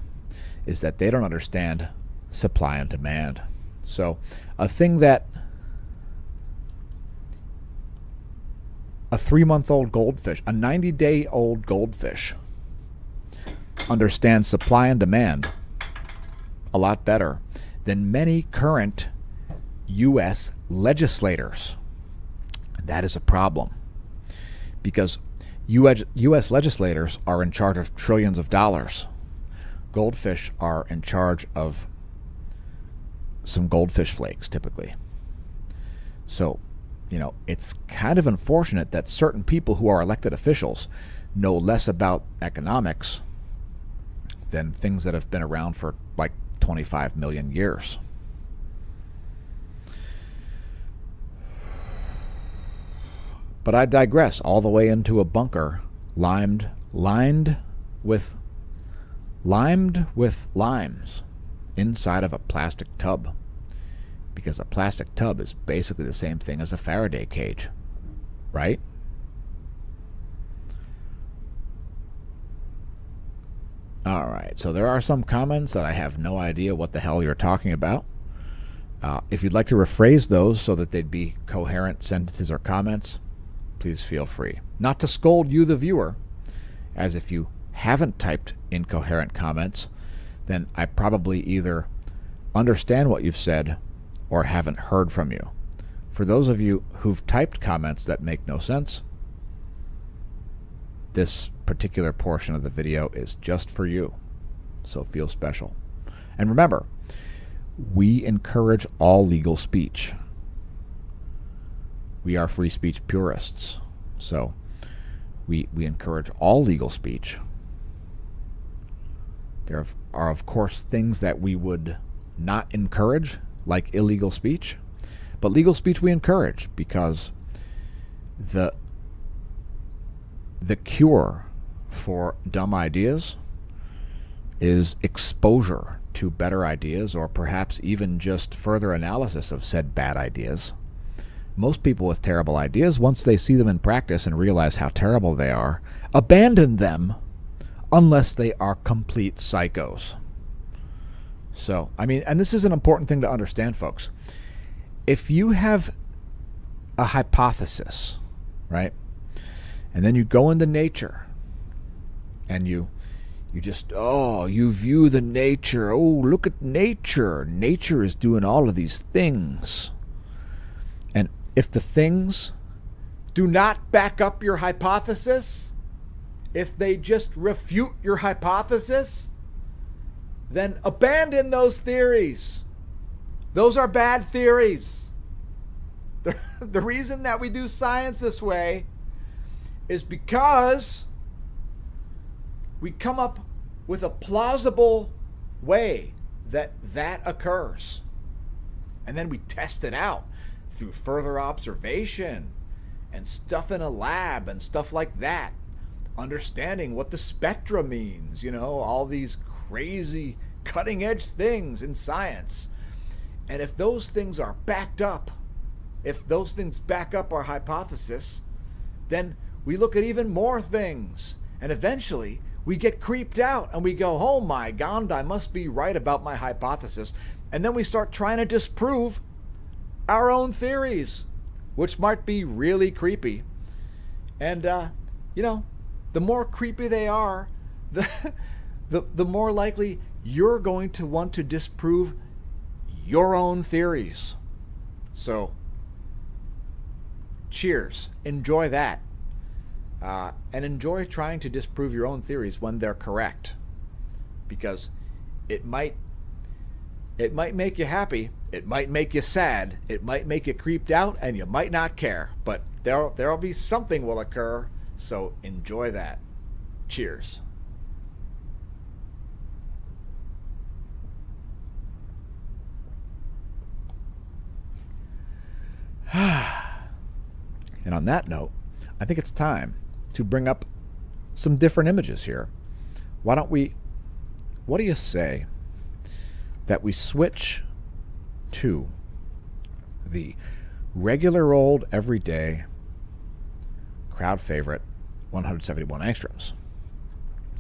is that they don't understand supply and demand. So a 3-month-old goldfish, a 90-day-old goldfish understands supply and demand a lot better than many current U.S. legislators. And that is a problem, because U.S. legislators are in charge of trillions of dollars. Goldfish are in charge of some goldfish flakes, typically. So, it's kind of unfortunate that certain people who are elected officials know less about economics than things that have been around for like 25 million years. But I digress all the way into a bunker lined with limes inside of a plastic tub, because a plastic tub is basically the same thing as a Faraday cage, right? All right, so there are some comments that I have no idea what the hell you're talking about. If you'd like to rephrase those so that they'd be coherent sentences or comments, please feel free. Not to scold you, the viewer, as if you haven't typed incoherent comments, then I probably either understand what you've said or haven't heard from you. For those of you who've typed comments that make no sense, this particular portion of the video is just for you, so feel special. And remember, we encourage all legal speech. We are free speech purists, so we encourage all legal speech. There are, of course, things that we would not encourage, like illegal speech. But legal speech we encourage because the cure for dumb ideas is exposure to better ideas, or perhaps even just further analysis of said bad ideas. Most people with terrible ideas, once they see them in practice and realize how terrible they are, abandon them unless they are complete psychos. So, I mean, and this is an important thing to understand, folks. If you have a hypothesis, right, and then you go into nature and you just, you view the nature. Oh, look at nature. Nature is doing all of these things. And if the things do not back up your hypothesis, if they just refute your hypothesis, then abandon those theories. Those are bad theories. The reason that we do science this way is because we come up with a plausible way that occurs. And then we test it out through further observation and stuff in a lab and stuff like that. Understanding what the spectra means, all these crazy cutting edge things in science. And if those things are backed up, if those things back up our hypothesis, then we look at even more things. And eventually we get creeped out and we go, oh my God, I must be right about my hypothesis. And then we start trying to disprove our own theories, which might be really creepy. And, the more creepy they are, the more likely you're going to want to disprove your own theories. So, cheers. Enjoy that. And enjoy trying to disprove your own theories when they're correct. Because it might make you happy, it might make you sad, it might make you creeped out, and you might not care. But there'll be something will occur, so enjoy that. Cheers. And on that note, I think it's time to bring up some different images here. What do you say that we switch to the regular old everyday crowd favorite 171 angstroms?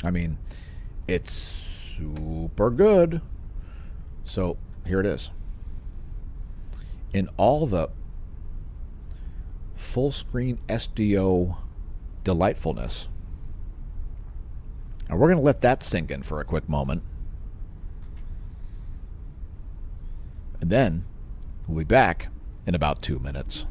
I mean, it's super good. So here it is. In all the full screen SDO delightfulness. Now we're going to let that sink in for a quick moment. And then we'll be back in about 2 minutes.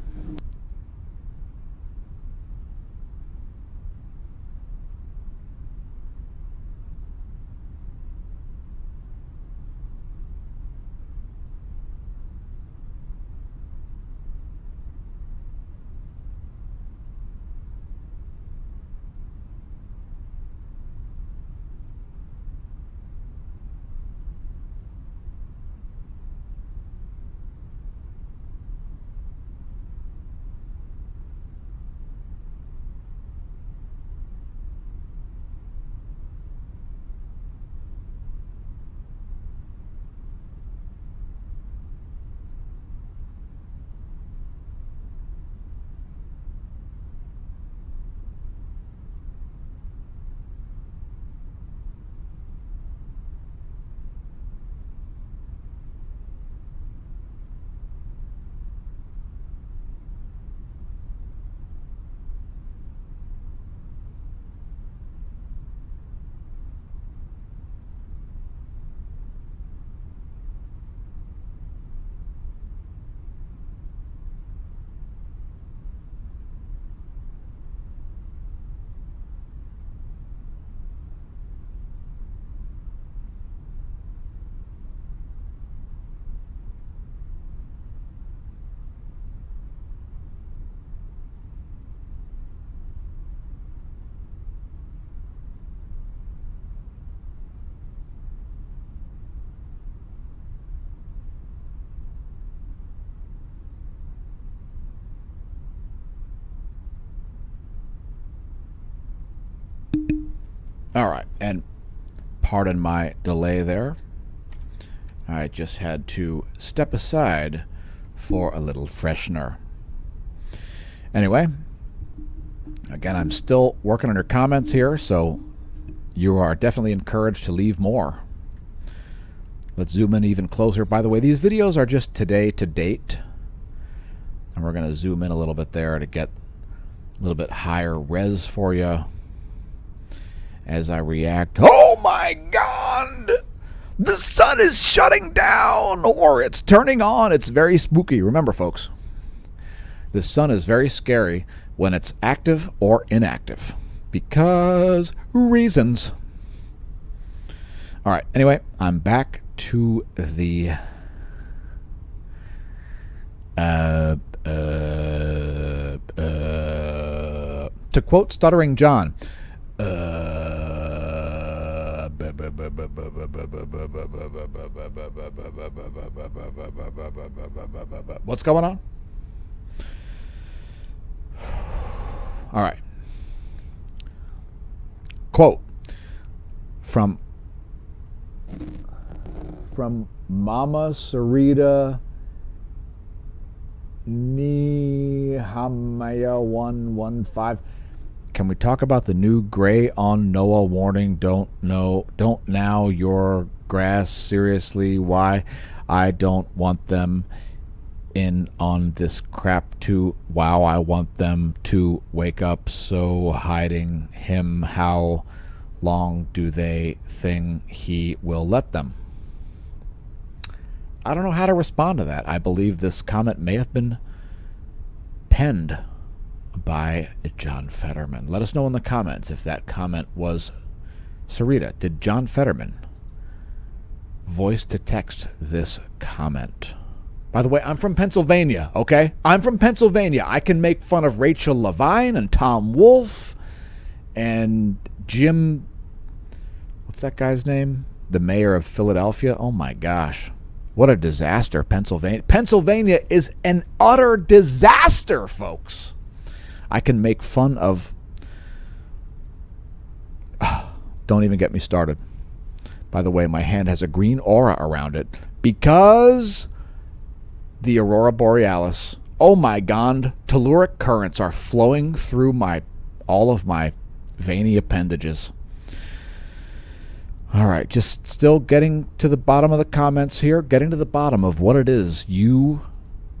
All right, and pardon my delay there. I just had to step aside for a little freshener. Anyway, again, I'm still working on your comments here, so you are definitely encouraged to leave more. Let's zoom in even closer. By the way, these videos are just today to date. And we're going to zoom in a little bit there to get a little bit higher res for you as I react. Oh my God! The sun is shutting down, or it's turning on. It's very spooky. Remember, folks, the sun is very scary when it's active or inactive because reasons. All right, anyway, I'm back to the to quote Stuttering John, what's going on? All right. Quote from Mama Sarita Nehemiah 1:15. Can we talk about the new gray on Noah warning? Don't now your grass. Seriously, why? I don't want them in on this crap too. Wow, I want them to wake up. So hiding him, how long do they think he will let them? I don't know how to respond to that. I believe this comment may have been penned by John Fetterman. Let us know in the comments if that comment was Sarita. Did John Fetterman voice to text this comment? By the way, I'm from Pennsylvania, okay? I'm from Pennsylvania. I can make fun of Rachel Levine and Tom Wolfe and Jim, what's that guy's name? The mayor of Philadelphia. Oh my gosh. What a disaster, Pennsylvania. Pennsylvania is an utter disaster, folks. I can make fun of... don't even get me started. By the way, my hand has a green aura around it because the Aurora Borealis, oh my God, telluric currents are flowing through all of my veiny appendages. All right, just still getting to the bottom of the comments here, getting to the bottom of what it is you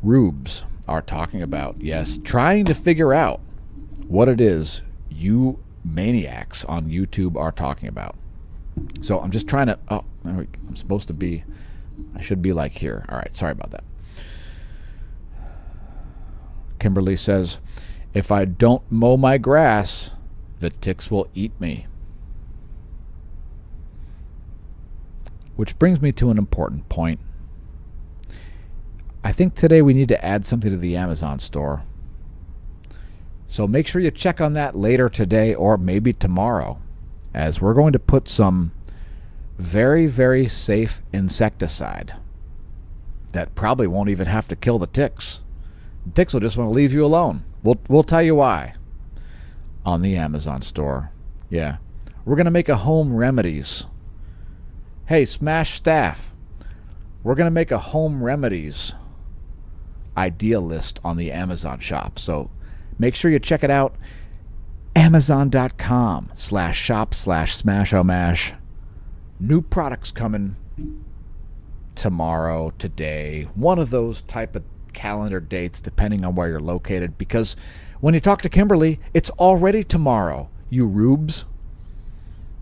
rubes are talking about. Yes, trying to figure out what it is you maniacs on YouTube are talking about. So I'm just trying to, I'm supposed to be, I should be like here. All right, sorry about that. Kimberly says, if I don't mow my grass, the ticks will eat me. Which brings me to an important point. I think today we need to add something to the Amazon store. So make sure you check on that later today or maybe tomorrow, as we're going to put some very, very safe insecticide that probably won't even have to kill the ticks. The ticks will just want to leave you alone. We'll tell you why on the Amazon store. Yeah. We're going to make a home remedies. Hey, Smash staff, we're going to make a home remedies idea list on the Amazon shop. So make sure you check it out. Amazon.com/shop/smashomash. New products coming tomorrow, today. One of those type of calendar dates, depending on where you're located. Because when you talk to Kimberly, it's already tomorrow, you rubes.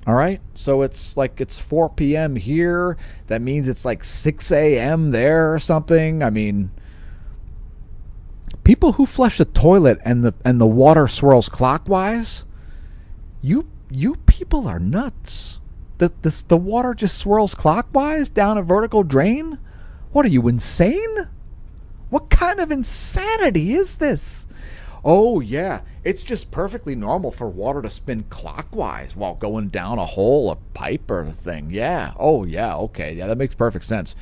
All right, so it's 4 p.m. here. That means it's like 6 a.m. there or something. I mean, people who flush the toilet and the water swirls clockwise, you people are nuts. The water just swirls clockwise down a vertical drain. What are you, insane? What kind of insanity is this? Oh, yeah, it's just perfectly normal for water to spin clockwise while going down a hole, a pipe, or a thing. Yeah. Oh, yeah. Okay. Yeah, that makes perfect sense.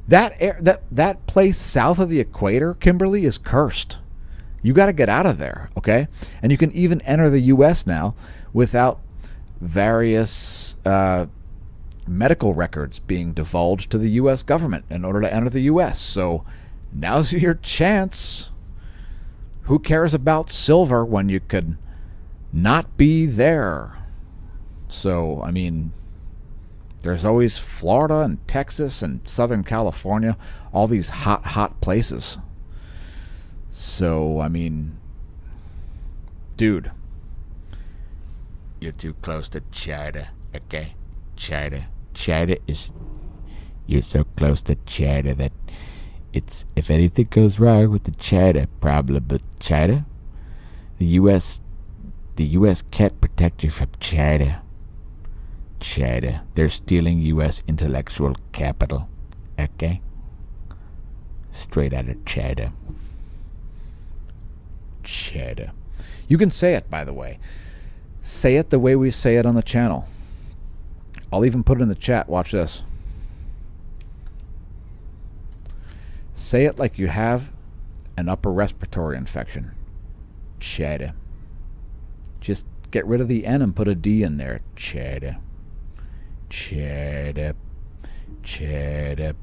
That place south of the equator, Kimberly, is cursed. You got to get out of there, okay? And you can even enter the U.S. now without various medical records being divulged to the U.S. government in order to enter the U.S. So now's your chance. Who cares about silver when you could not be there? So, I mean, there's always Florida and Texas and Southern California, all these hot, hot places. So, I mean, dude, you're too close to China, okay? China is, you're so close to China that it's, if anything goes wrong with the China problem, but China, the U.S. can't protect you from China. China, they're stealing U.S. intellectual capital, okay? Straight out of China. China. You can say it, by the way. Say it the way we say it on the channel. I'll even put it in the chat. Watch this. Say it like you have an upper respiratory infection. China. Just get rid of the N and put a D in there. China. China. China.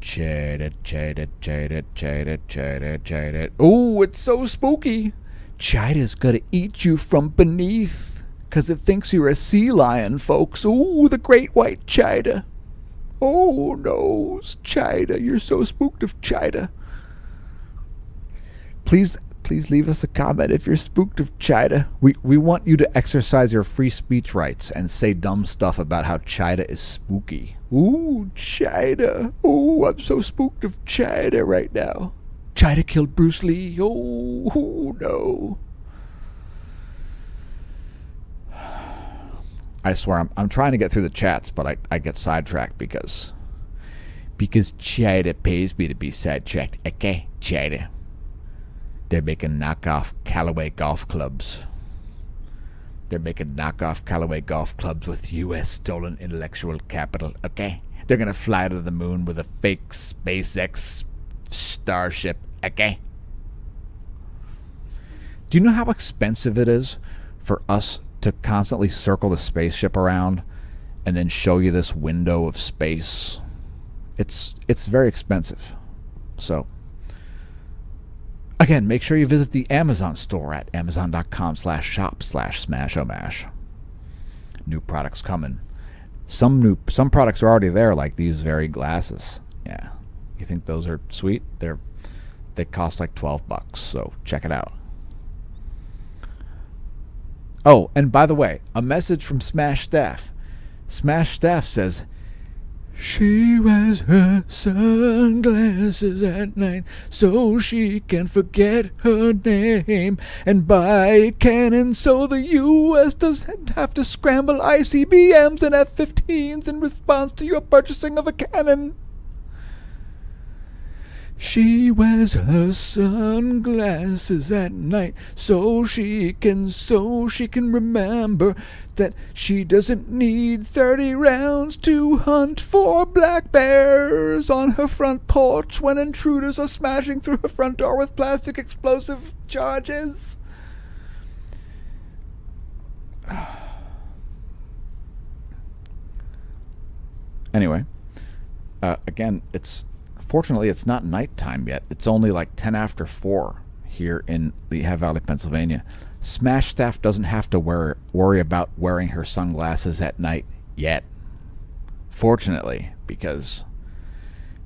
China. China. China. China. China. China. Oh, it's so spooky. China's gonna eat you from beneath, 'cause it thinks you're a sea lion, folks. Ooh, the great white China. Oh, no, China. You're so spooked of China. Please leave us a comment if you're spooked of China. We want you to exercise your free speech rights and say dumb stuff about how China is spooky. Ooh, China. Ooh, I'm so spooked of China right now. China killed Bruce Lee. Oh, no. I swear, I'm trying to get through the chats, but I get sidetracked because China pays me to be sidetracked. Okay, China. They're making knockoff Callaway golf clubs. They're making knockoff Callaway golf clubs with U.S. stolen intellectual capital. Okay? They're going to fly to the moon with a fake SpaceX Starship. Okay? Do you know how expensive it is for us to constantly circle the spaceship around and then show you this window of space? It's very expensive. So, again, make sure you visit the Amazon store at amazon.com/shop/smashomash. New products coming. Some products are already there, like these very glasses. Yeah. You think those are sweet? They cost like $12, so check it out. Oh, and by the way, a message from Smash Staff. Smash Staff says, she wears her sunglasses at night so she can forget her name and buy a cannon so the U.S. doesn't have to scramble ICBMs and F-15s in response to your purchasing of a cannon. She wears her sunglasses at night so she can remember that she doesn't need 30 rounds to hunt for black bears on her front porch when intruders are smashing through her front door with plastic explosive charges. Anyway, again, fortunately, it's not nighttime yet. It's only like 10 after 4 here in Lehigh Valley, Pennsylvania. Smash Staff doesn't have to worry about wearing her sunglasses at night yet. Fortunately, because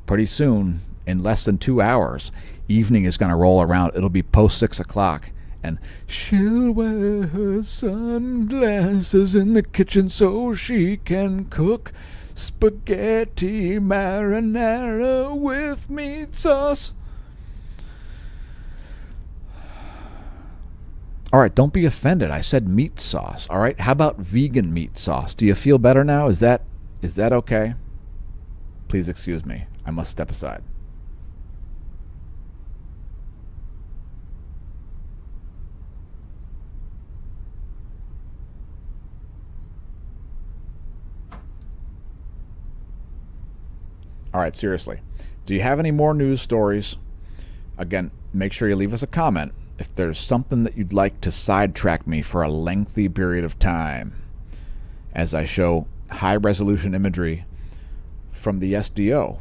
pretty soon, in less than 2 hours, evening is going to roll around. It'll be post 6 o'clock. And she'll wear her sunglasses in the kitchen so she can cook spaghetti marinara with meat sauce. All right, don't be offended. I said meat sauce. All right, how about vegan meat sauce? Do you feel better now? Is that okay? Please excuse me. I must step aside. All right, seriously. Do you have any more news stories? Again, make sure you leave us a comment if there's something that you'd like to sidetrack me for a lengthy period of time. as I show high-resolution imagery from the SDO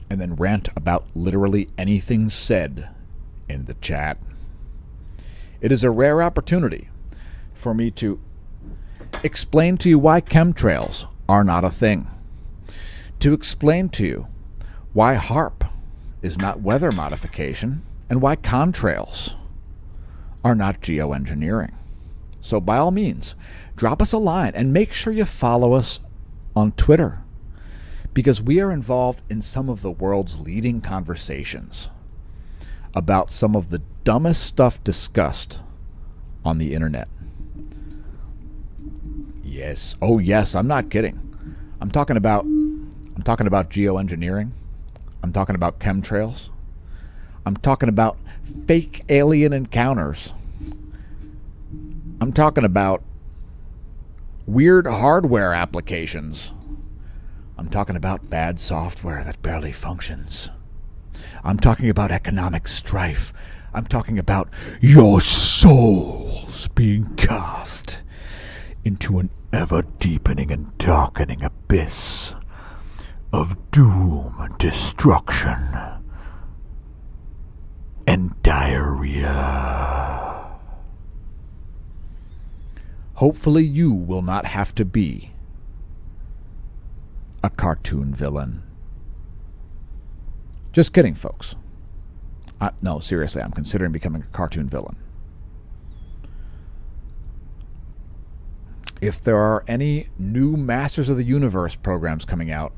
and then rant about literally anything said in the chat. It is a rare opportunity for me to explain to you why chemtrails are not a thing, to explain to you why HARP is not weather modification, and why contrails are not geoengineering. So by all means, drop us a line and make sure you follow us on Twitter, because we are involved in some of the world's leading conversations about some of the dumbest stuff discussed on the internet. Yes. Oh yes, I'm not kidding. I'm talking about geoengineering. I'm talking about chemtrails. I'm talking about fake alien encounters. I'm talking about weird hardware applications. I'm talking about bad software that barely functions. I'm talking about economic strife. I'm talking about your souls being cast into an ever-deepening and darkening abyss of doom and destruction and diarrhea. Hopefully you will not have to be a cartoon villain. Just kidding, folks. No, seriously, I'm considering becoming a cartoon villain. If there are any new Masters of the Universe programs coming out,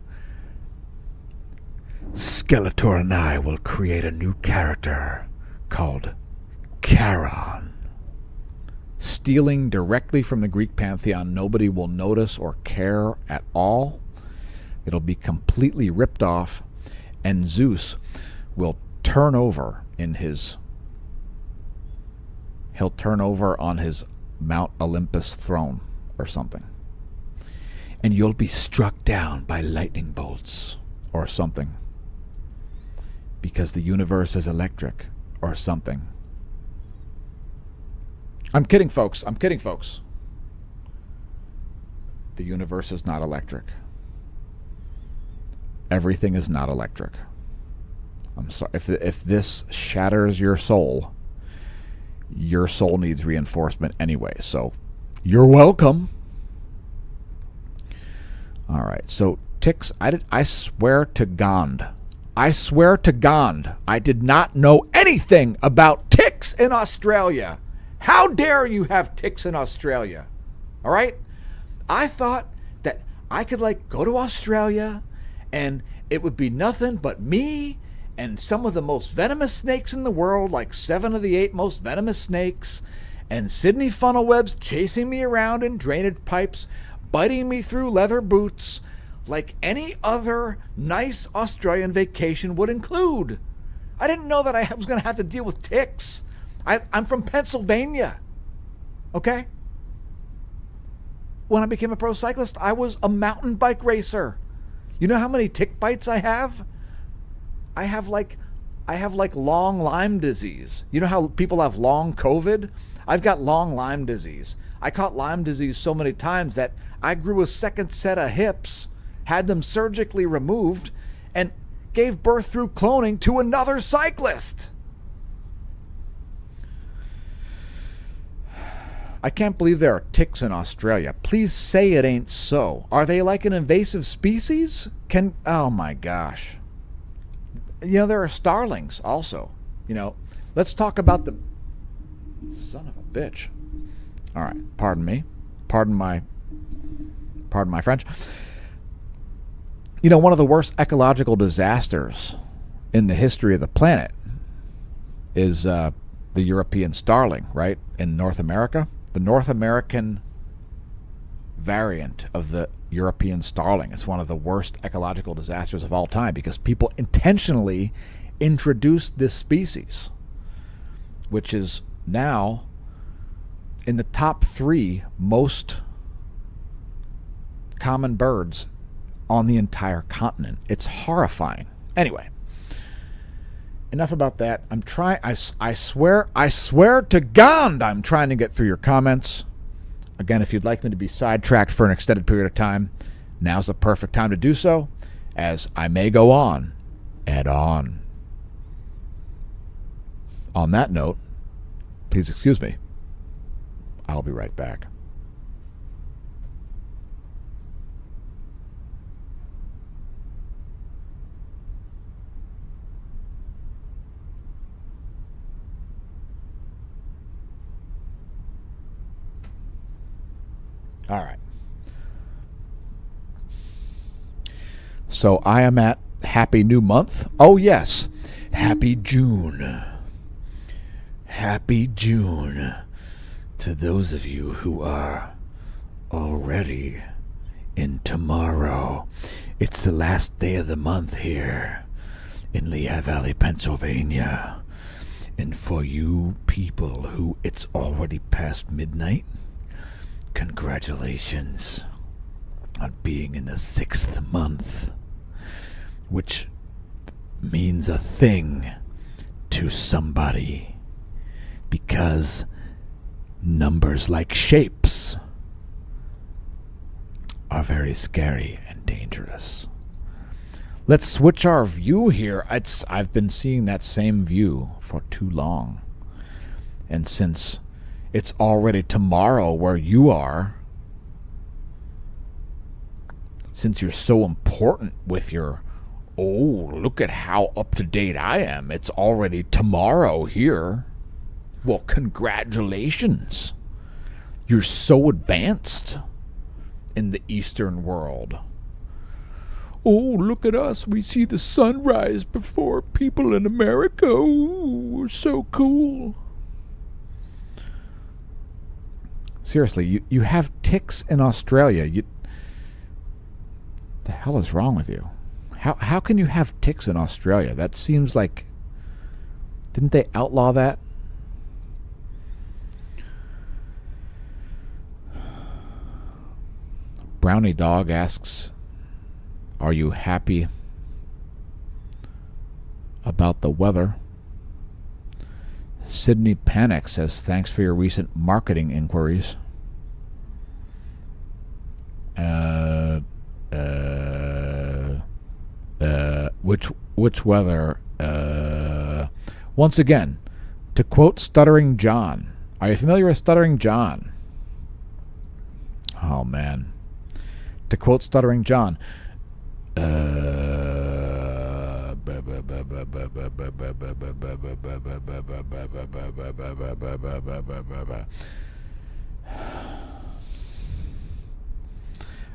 Skeletor and I will create a new character called Charon. Stealing directly from the Greek pantheon, nobody will notice or care at all. It'll be completely ripped off, and Zeus will turn over on his Mount Olympus throne or something. And you'll be struck down by lightning bolts or something, because the universe is electric or something. I'm kidding, folks. The universe is not electric. Everything is not electric. I'm sorry. If this shatters your soul needs reinforcement anyway. So you're welcome. All right. So ticks. I swear to God. I did not know anything about ticks in Australia. How dare you have ticks in Australia? All right? I thought that I could go to Australia and it would be nothing but me and some of the most venomous snakes in the world, like 7 of the 8 most venomous snakes, and Sydney funnel webs chasing me around in drainage pipes, biting me through leather boots, like any other nice Australian vacation would include. I didn't know that I was going to have to deal with ticks. I'm from Pennsylvania, okay? When I became a pro cyclist, I was a mountain bike racer. You know how many tick bites I have? I have like long Lyme disease. You know how people have long COVID? I've got long Lyme disease. I caught Lyme disease so many times that I grew a second set of hips, had them surgically removed, and gave birth through cloning to another cyclist. I can't believe there are ticks in Australia. Please say it ain't so. Are they like an invasive species? Oh my gosh. There are starlings also. Let's talk about the son of a bitch. All right, pardon me. Pardon my French. One of the worst ecological disasters in the history of the planet is the European starling, right? In North America. The North American variant of the European starling. It's one of the worst ecological disasters of all time because people intentionally introduced this species, which is now in the top 3 most common birds on the entire continent. It's horrifying. Anyway, enough about that. I swear to God, I'm trying to get through your comments. Again, if you'd like me to be sidetracked for an extended period of time, now's the perfect time to do so, as I may go on and on. On that note, please excuse me. I'll be right back. All right. So I am at Happy New Month. Oh, yes. Happy June. Happy June to those of you who are already in tomorrow. It's the last day of the month here in Lehigh Valley, Pennsylvania. And for you people who it's already past midnight, congratulations on being in the 6th month, which means a thing to somebody, because numbers like shapes are very scary and dangerous. Let's switch our view here. I've been seeing that same view for too long. And since it's already tomorrow where you are, since you're so important with your, oh, look at how up-to-date I am, it's already tomorrow here. Well, congratulations. You're so advanced in the Eastern world. Oh, look at us. We see the sunrise before people in America. Oh, we're so cool. Seriously, you have ticks in Australia. The hell is wrong with you? How can you have ticks in Australia? That seems like... Didn't they outlaw that? Brownie Dog asks, are you happy about the weather? Sydney Panic says, thanks for your recent marketing inquiries. Which weather? Once again, to quote Stuttering John. Are you familiar with Stuttering John? Oh, man. To quote Stuttering John,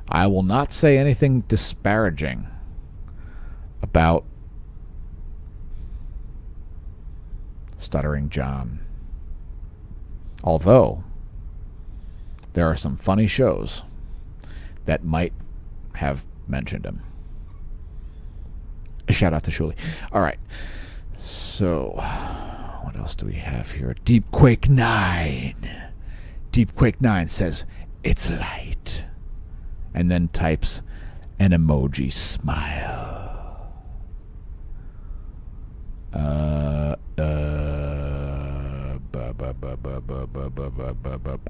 I will not say anything disparaging about Stuttering John. Although, there are some funny shows that might have mentioned him. A shout out to Shuli. All right. So, what else do we have here? Deepquake 9. Deepquake 9 says, it's light. And then types an emoji smile.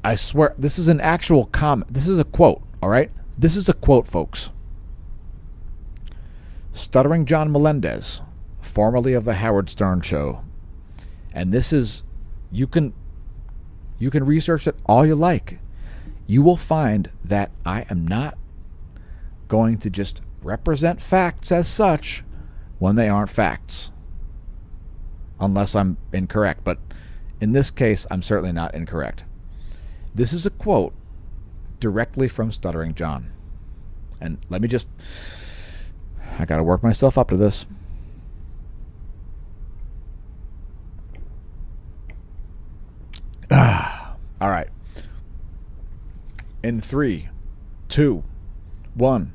I swear, this is an actual comment. This is a quote, all right? This is a quote, folks. Stuttering John Melendez, formerly of the Howard Stern Show. And this is, you can research it all you like. You will find that I am not going to just represent facts as such when they aren't facts. Unless I'm incorrect. But in this case, I'm certainly not incorrect. This is a quote directly from Stuttering John. And let me just... I got to work myself up to this. All right. In 3, 2, 1.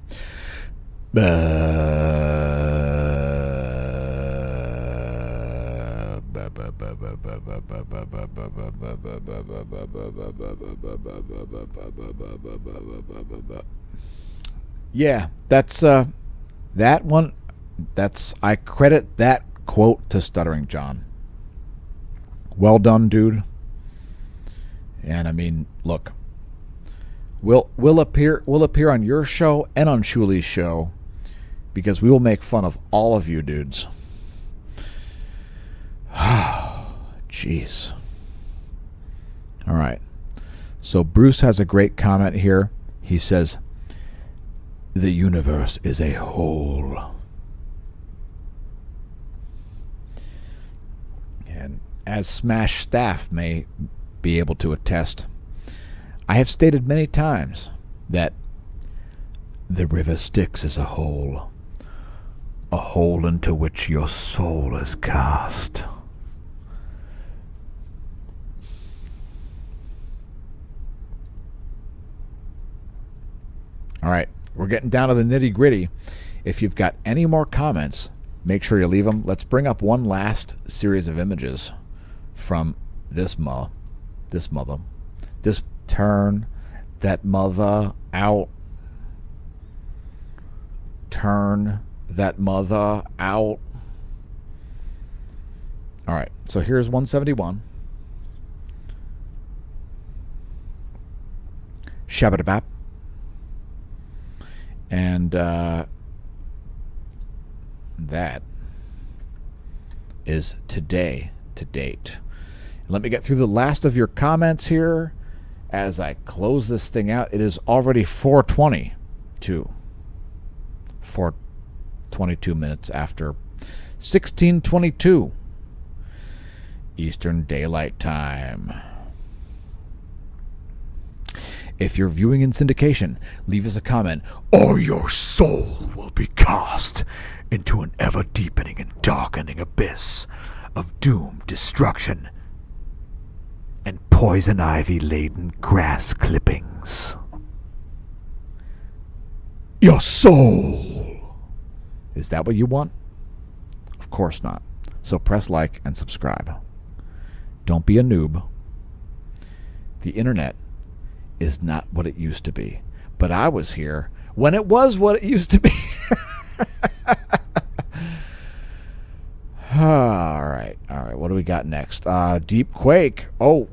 Yeah, that's that one. I credit that quote to Stuttering John. Well done, dude. And I mean, look, We'll appear on your show and on Shuli's show because we will make fun of all of you dudes. Jeez. All right. So Bruce has a great comment here. He says, "The universe is a whole." And as Smash staff may be able to attest, I have stated many times that the river Styx is a hole into which your soul is cast. All right, we're getting down to the nitty-gritty. If you've got any more comments, make sure you leave them. Let's bring up one last series of images from this mother. This turn that mother out. Turn that mother out. All right, so here's 171. Shabba-dabap. And that is today to date. Let me get through the last of your comments here as I close this thing out. It is already 4:22. 4:22 minutes after 16:22 Eastern Daylight Time. If you're viewing in syndication, leave us a comment, or your soul will be cast into an ever-deepening and darkening abyss of doom, destruction, and poison ivy-laden grass clippings. Your soul! Is that what you want? Of course not. So press like and subscribe. Don't be a noob. The internet is not what it used to be. But I was here when it was what it used to be. All right. What do we got next? Deep Quake. Oh,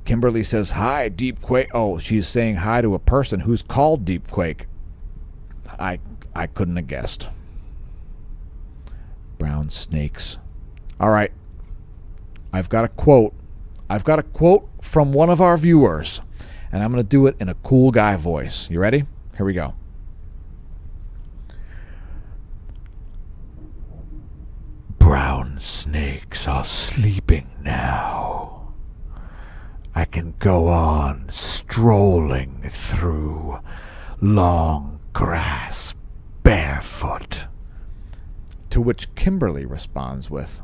Kimberly says, hi, Deep Quake. Oh, she's saying hi to a person who's called Deep Quake. I couldn't have guessed. Brown snakes. All right. I've got a quote from one of our viewers, and I'm going to do it in a cool guy voice. You ready? Here we go. Brown snakes are sleeping now. I can go on strolling through long grass barefoot. To which Kimberly responds with,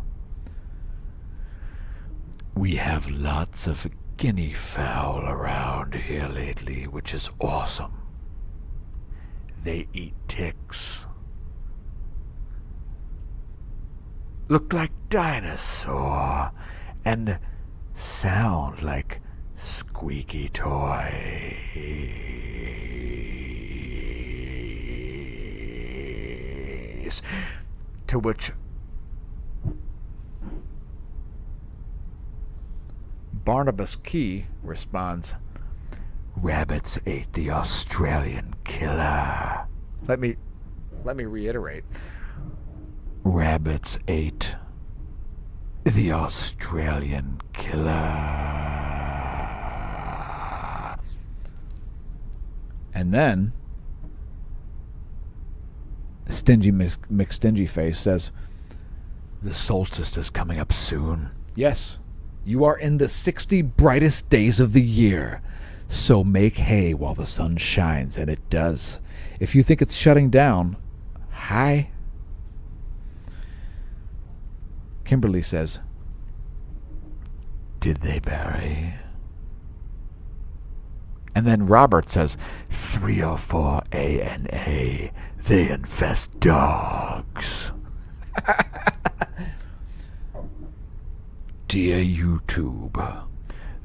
we have lots of guinea fowl around here lately, which is awesome. They eat ticks. Look like dinosaur and sound like squeaky toys. To which Barnabas Key responds, rabbits ate the Australian killer. Let me reiterate. Rabbits ate the Australian killer. And then Stingy McStingyface says, the solstice is coming up soon. Yes, you are in the 60 brightest days of the year. So make hay while the sun shines, and it does. If you think it's shutting down, hi. Kimberly says, did they, Barry? And then Robert says, 304 ANA, they infest dogs. Dear YouTube,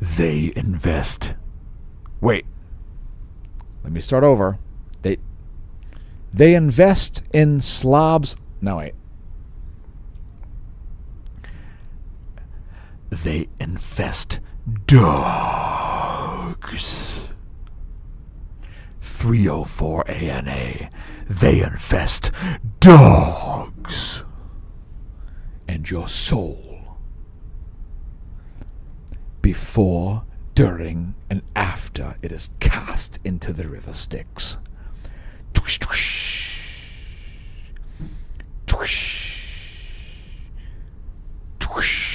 they invest. Wait, let me start over. They invest in slobs. No, wait. They infest dogs. 304 ANA. They infest dogs and your soul. Before, during, and after it is cast into the river Styx. Twish, twish. Twish. Twish.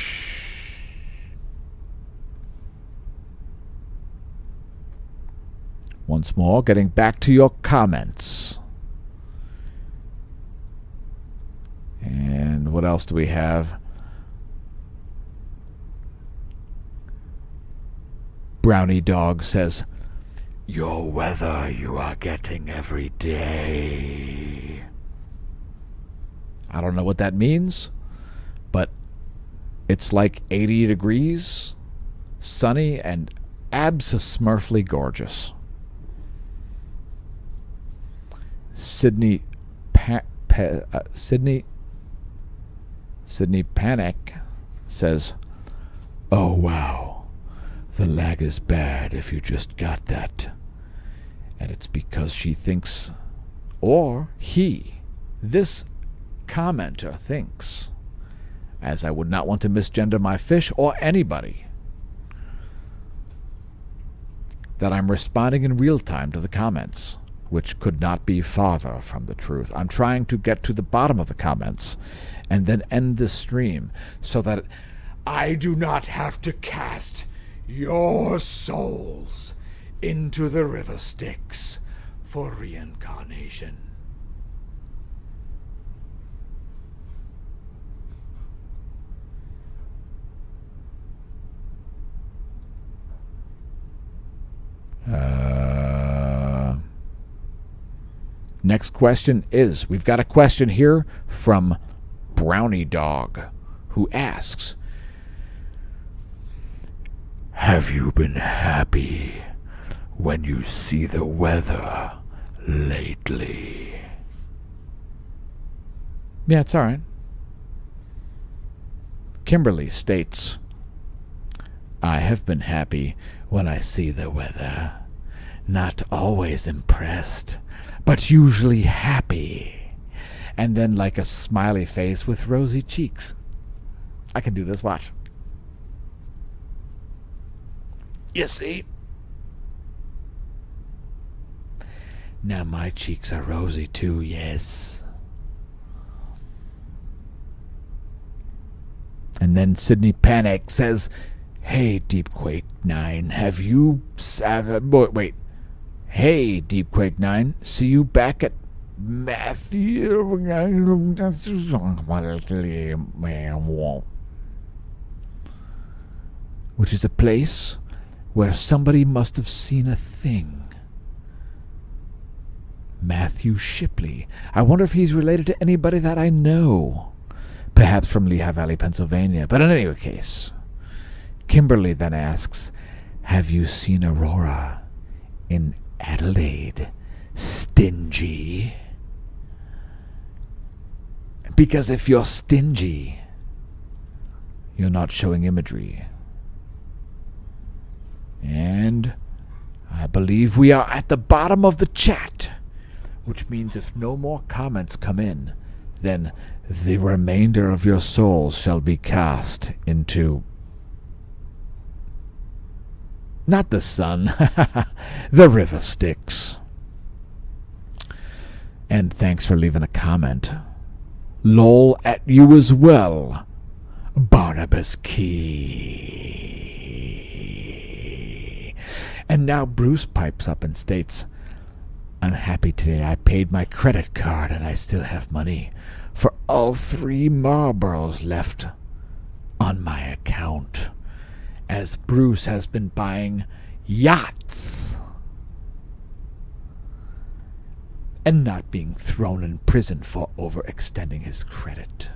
Once more, getting back to your comments. And what else do we have? Brownie Dog says, "Your weather you are getting every day." I don't know what that means, but it's like 80 degrees, sunny, and abso-smurfly gorgeous. Sydney Panic says, "Oh wow, the lag is bad if you just got that." And it's because she thinks, or this commenter thinks, as I would not want to misgender my fish or anybody, that I'm responding in real time to the comments, which could not be farther from the truth. I'm trying to get to the bottom of the comments and then end this stream so that I do not have to cast your souls into the river Styx for reincarnation. Next question is, we've got a question here from Brownie Dog, who asks, "Have you been happy when you see the weather lately?" Yeah, it's all right. Kimberly states, "I have been happy when I see the weather. Not always impressed, but usually happy." And then like a smiley face with rosy cheeks. I can do this, watch. You see? Now my cheeks are rosy too, yes. And then Sydney Panic says, "Hey, Deepquake 9, have you... wait. Hey, Deepquake 9, see you back at Matthew..." Which is a place where somebody must have seen a thing. Matthew Shipley. I wonder if he's related to anybody that I know. Perhaps from Lehigh Valley, Pennsylvania. But in any case, Kimberly then asks, "Have you seen Aurora in Adelaide, stingy?" Because if you're stingy, you're not showing imagery. And I believe we are at the bottom of the chat, which means if no more comments come in, then the remainder of your souls shall be cast into... not the sun, the river Styx. And thanks for leaving a comment. Lol at you as well, Barnabas Key. And now Bruce pipes up and states, "I'm happy today. I paid my credit card and I still have money for all 3 Marlboros left on my account, as Bruce has been buying yachts and not being thrown in prison for overextending his credit."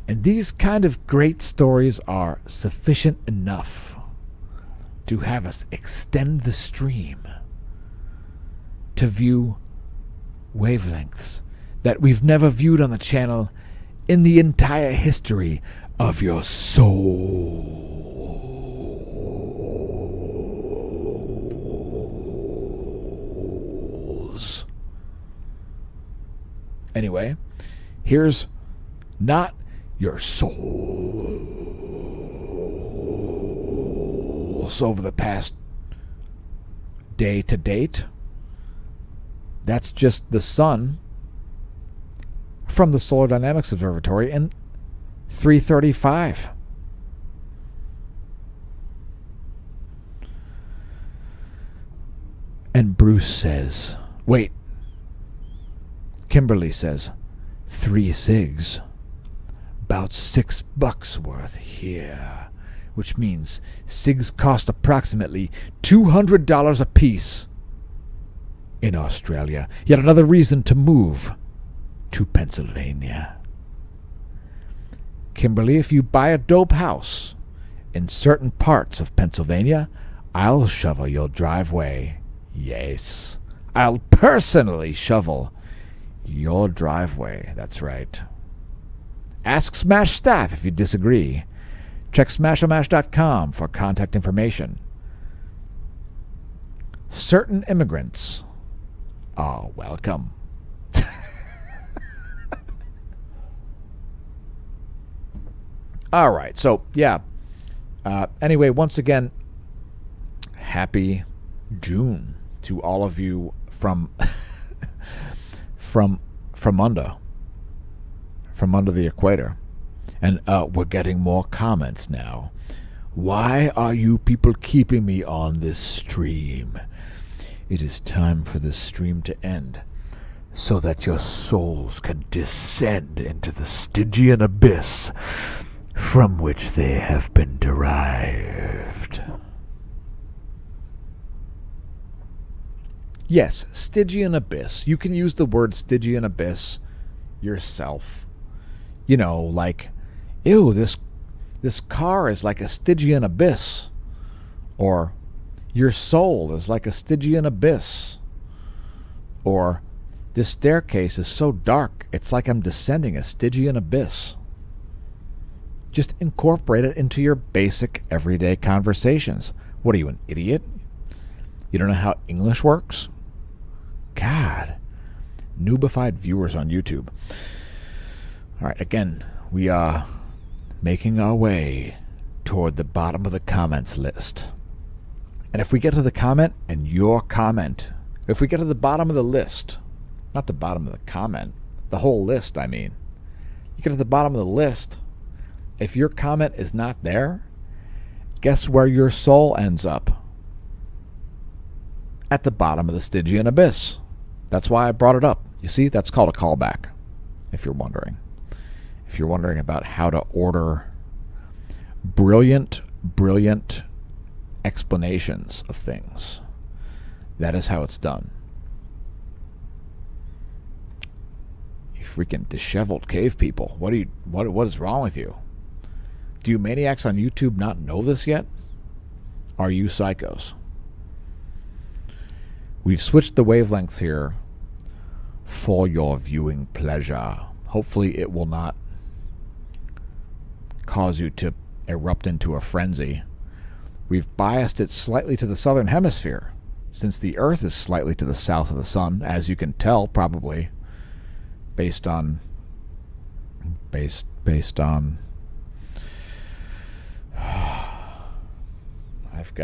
And these kind of great stories are sufficient enough to have us extend the stream to view wavelengths that we've never viewed on the channel in the entire history of your soul. Anyway, here's Not Your Souls over the past day to date. That's just the sun from the Solar Dynamics Observatory in 3:35. And Bruce says, wait, Kimberly says, 3 cigs, about $6 worth here, which means cigs cost approximately $200 a piece in Australia. Yet another reason to move to Pennsylvania. Kimberly, if you buy a dope house in certain parts of Pennsylvania, I'll shovel your driveway. Yes, I'll personally shovel your driveway. That's right. Ask Smash staff if you disagree. Check smashomash.com for contact information. Certain immigrants are welcome. All right, so yeah. Anyway, once again, happy June to all of you from under the equator. And we're getting more comments now. Why are you people keeping me on this stream? It is time for this stream to end so that your souls can descend into the Stygian abyss from which they have been derived. Yes, Stygian abyss. You can use the word Stygian abyss yourself. You know, like, ew, this car is like a Stygian abyss. Or, your soul is like a Stygian abyss. Or, this staircase is so dark, it's like I'm descending a Stygian abyss. Just incorporate it into your basic everyday conversations. What are you, an idiot? You don't know how English works? God. Noobified viewers on YouTube. All right, again, we are making our way toward the bottom of the comments list. And if we get to the comment and your comment, if we get to the bottom of the list, not the bottom of the comment, the whole list, I mean. You get to the bottom of the list, if your comment is not there, guess where your soul ends up? At the bottom of the Stygian abyss. That's why I brought it up. You see, that's called a callback, if you're wondering. If you're wondering about how to order brilliant explanations of things, that is how it's done. You freaking disheveled cave people. What is wrong with you? Do you maniacs on YouTube not know this yet? Are you psychos? We've switched the wavelengths here for your viewing pleasure. Hopefully it will not cause you to erupt into a frenzy. We've biased it slightly to the southern hemisphere, since the Earth is slightly to the south of the sun, as you can tell, probably, based on I've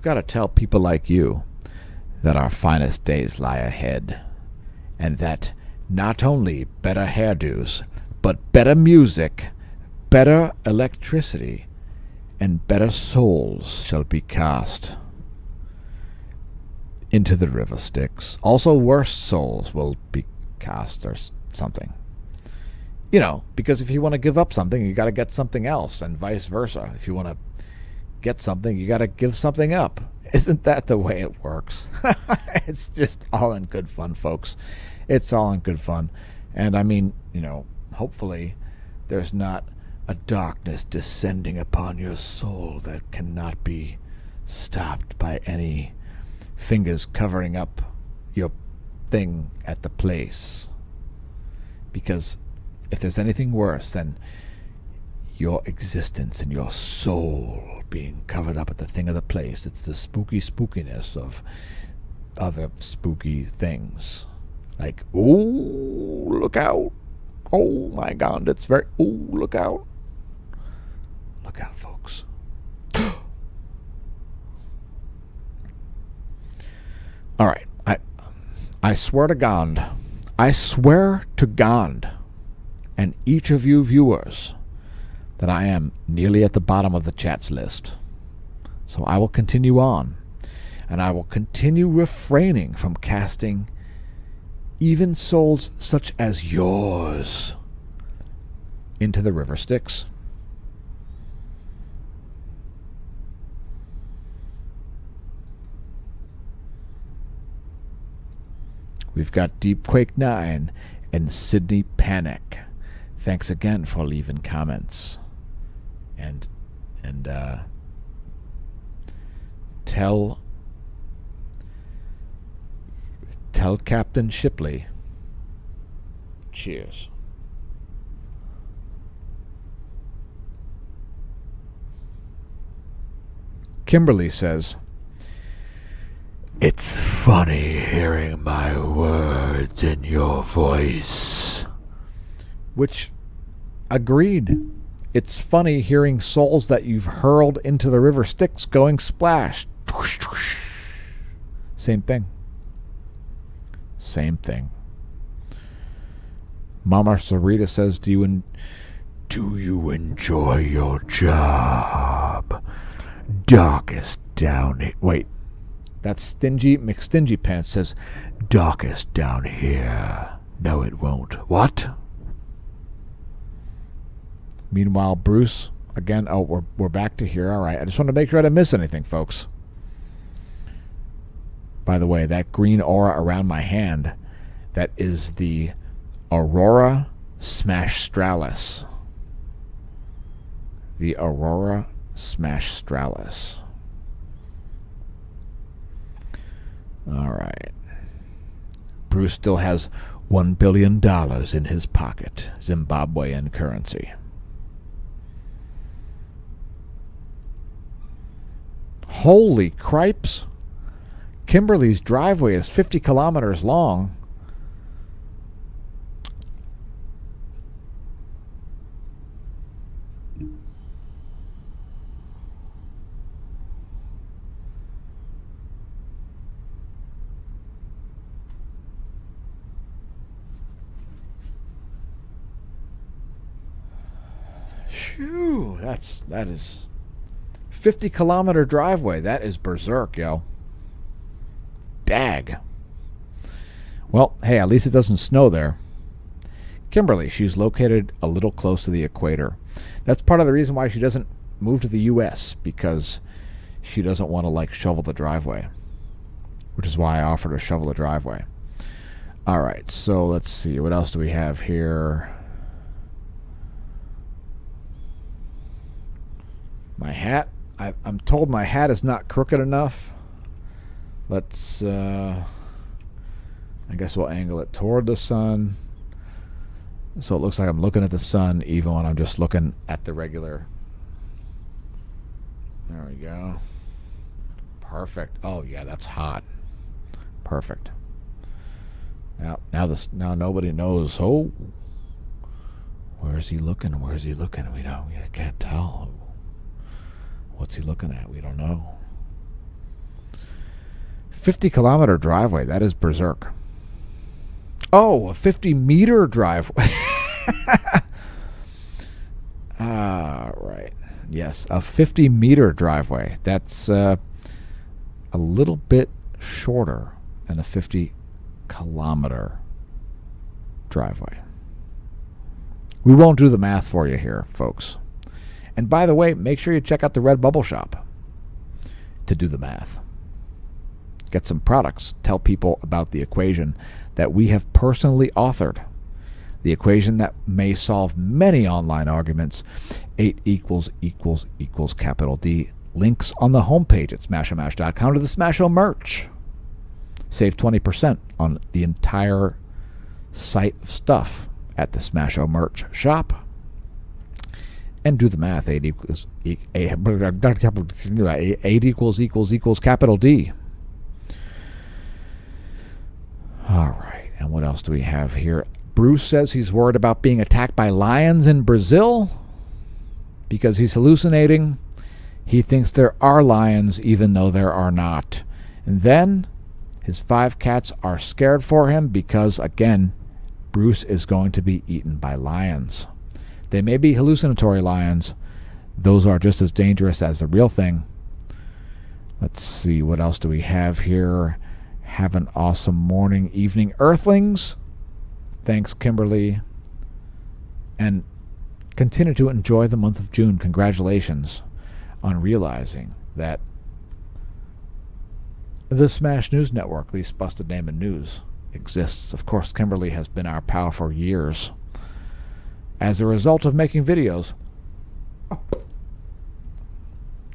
got to tell people like you that our finest days lie ahead, and that not only better hairdos, but better music, better electricity, and better souls shall be cast into the river Styx. Also worse souls will be cast, or something. You know, because if you want to give up something, you got to get something else, and vice versa. If you want to get something, you got to give something up. Isn't that the way it works? It's just all in good fun, folks. It's all in good fun. And I mean, you know, hopefully there's not a darkness descending upon your soul that cannot be stopped by any fingers covering up your thing at the place. Because if there's anything worse than your existence and your soul being covered up at the thing of the place, it's the spookiness of other spooky things. Like, oh, look out. Oh, my God, it's very... Oh, look out. Look out, folks. All right. I swear to God. I swear to God and each of you viewers that I am nearly at the bottom of the chats list. So I will continue on, and I will continue refraining from casting even souls such as yours into the river Styx. We've got Deepquake 9 and Sydney Panic. Thanks again for leaving comments. And tell Captain Shipley. Cheers. Kimberly says, "It's funny hearing my words in your voice." Which, agreed. It's funny hearing souls that you've hurled into the river Styx going splash. Same thing. Same thing. Mama Sarita says, do you enjoy your job? Darkest down here. Wait. That's Stingy McStingy Pants says, darkest down here. No, it won't. What? Meanwhile, Bruce, again, we're back to here. All right. I just want to make sure I didn't miss anything, folks. By the way, that green aura around my hand, that is the Aurora Smashstralis. The Aurora Smashstralis. All right. Bruce still has $1 billion in his pocket, Zimbabwean currency. Holy cripes. Kimberly's driveway is 50 kilometers long. Phew, that is 50-kilometer driveway. That is berserk, yo. Dag. Well, hey, at least it doesn't snow there. Kimberly, she's located a little close to the equator. That's part of the reason why she doesn't move to the U.S., because she doesn't want to, shovel the driveway. Which is why I offered her to shovel the driveway. All right, so let's see. What else do we have here? My hat. I'm told my hat is not crooked enough. Let's, I guess we'll angle it toward the sun. So it looks like I'm looking at the sun even when I'm just looking at the regular. There we go. Perfect. Oh, yeah, that's hot. Perfect. Now nobody knows. Oh, where's he looking? Where's he looking? I can't tell. What's he looking at? We don't know. 50-kilometer driveway. That is berserk. Oh, a 50-meter driveway. Right. Yes, a 50-meter driveway. That's a little bit shorter than a 50-kilometer driveway. We won't do the math for you here, folks. And by the way, make sure you check out the Redbubble shop to do the math. Get some products. Tell people about the equation that we have personally authored. The equation that may solve many online arguments. 8 equals capital D. Links on the homepage at smashomash.com to the Smasho merch. Save 20% on the entire site of stuff at the Smasho merch shop. And do the math. 8 equals capital D. All right, and what else do we have here? Bruce says he's worried about being attacked by lions in Brazil because he's hallucinating. He thinks there are lions even though there are not. And then his 5 cats are scared for him because, again, Bruce is going to be eaten by lions. They may be hallucinatory lions. Those are just as dangerous as the real thing. Let's see, what else do we have here? Have an awesome morning, evening, Earthlings. Thanks, Kimberly. And continue to enjoy the month of June. Congratulations on realizing that the Smash News Network, least busted name in news, exists. Of course, Kimberly has been our pal for years. As a result of making videos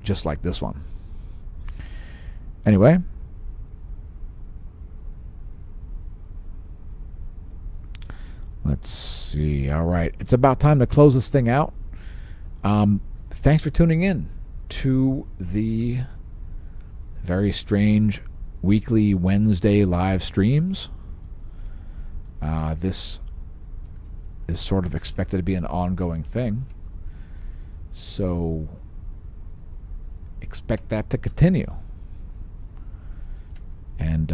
just like this one. Anyway, let's see. All right, it's about time to close this thing out. Thanks for tuning in to the very strange weekly Wednesday live streams. This is sort of expected to be an ongoing thing, so expect that to continue. And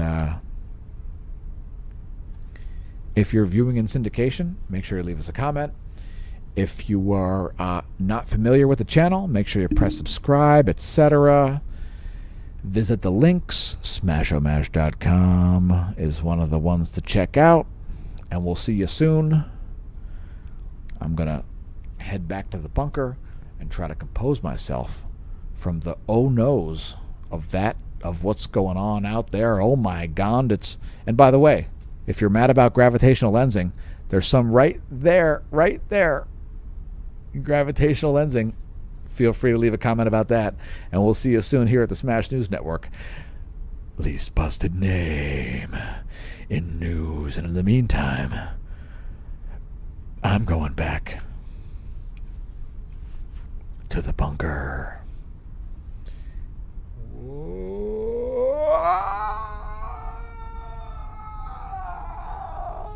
if you're viewing in syndication, make sure you leave us a comment. If you are not familiar with the channel, make sure you press subscribe, etc. Visit the links. Smashomash.com is one of the ones to check out. And we'll see you soon. I'm going to head back to the bunker and try to compose myself from the oh no's of what's going on out there. Oh my God. And by the way, if you're mad about gravitational lensing, there's some right there. Gravitational lensing. Feel free to leave a comment about that. And we'll see you soon here at the Smash News Network. Least busted name in news. And in the meantime, I'm going back to the bunker.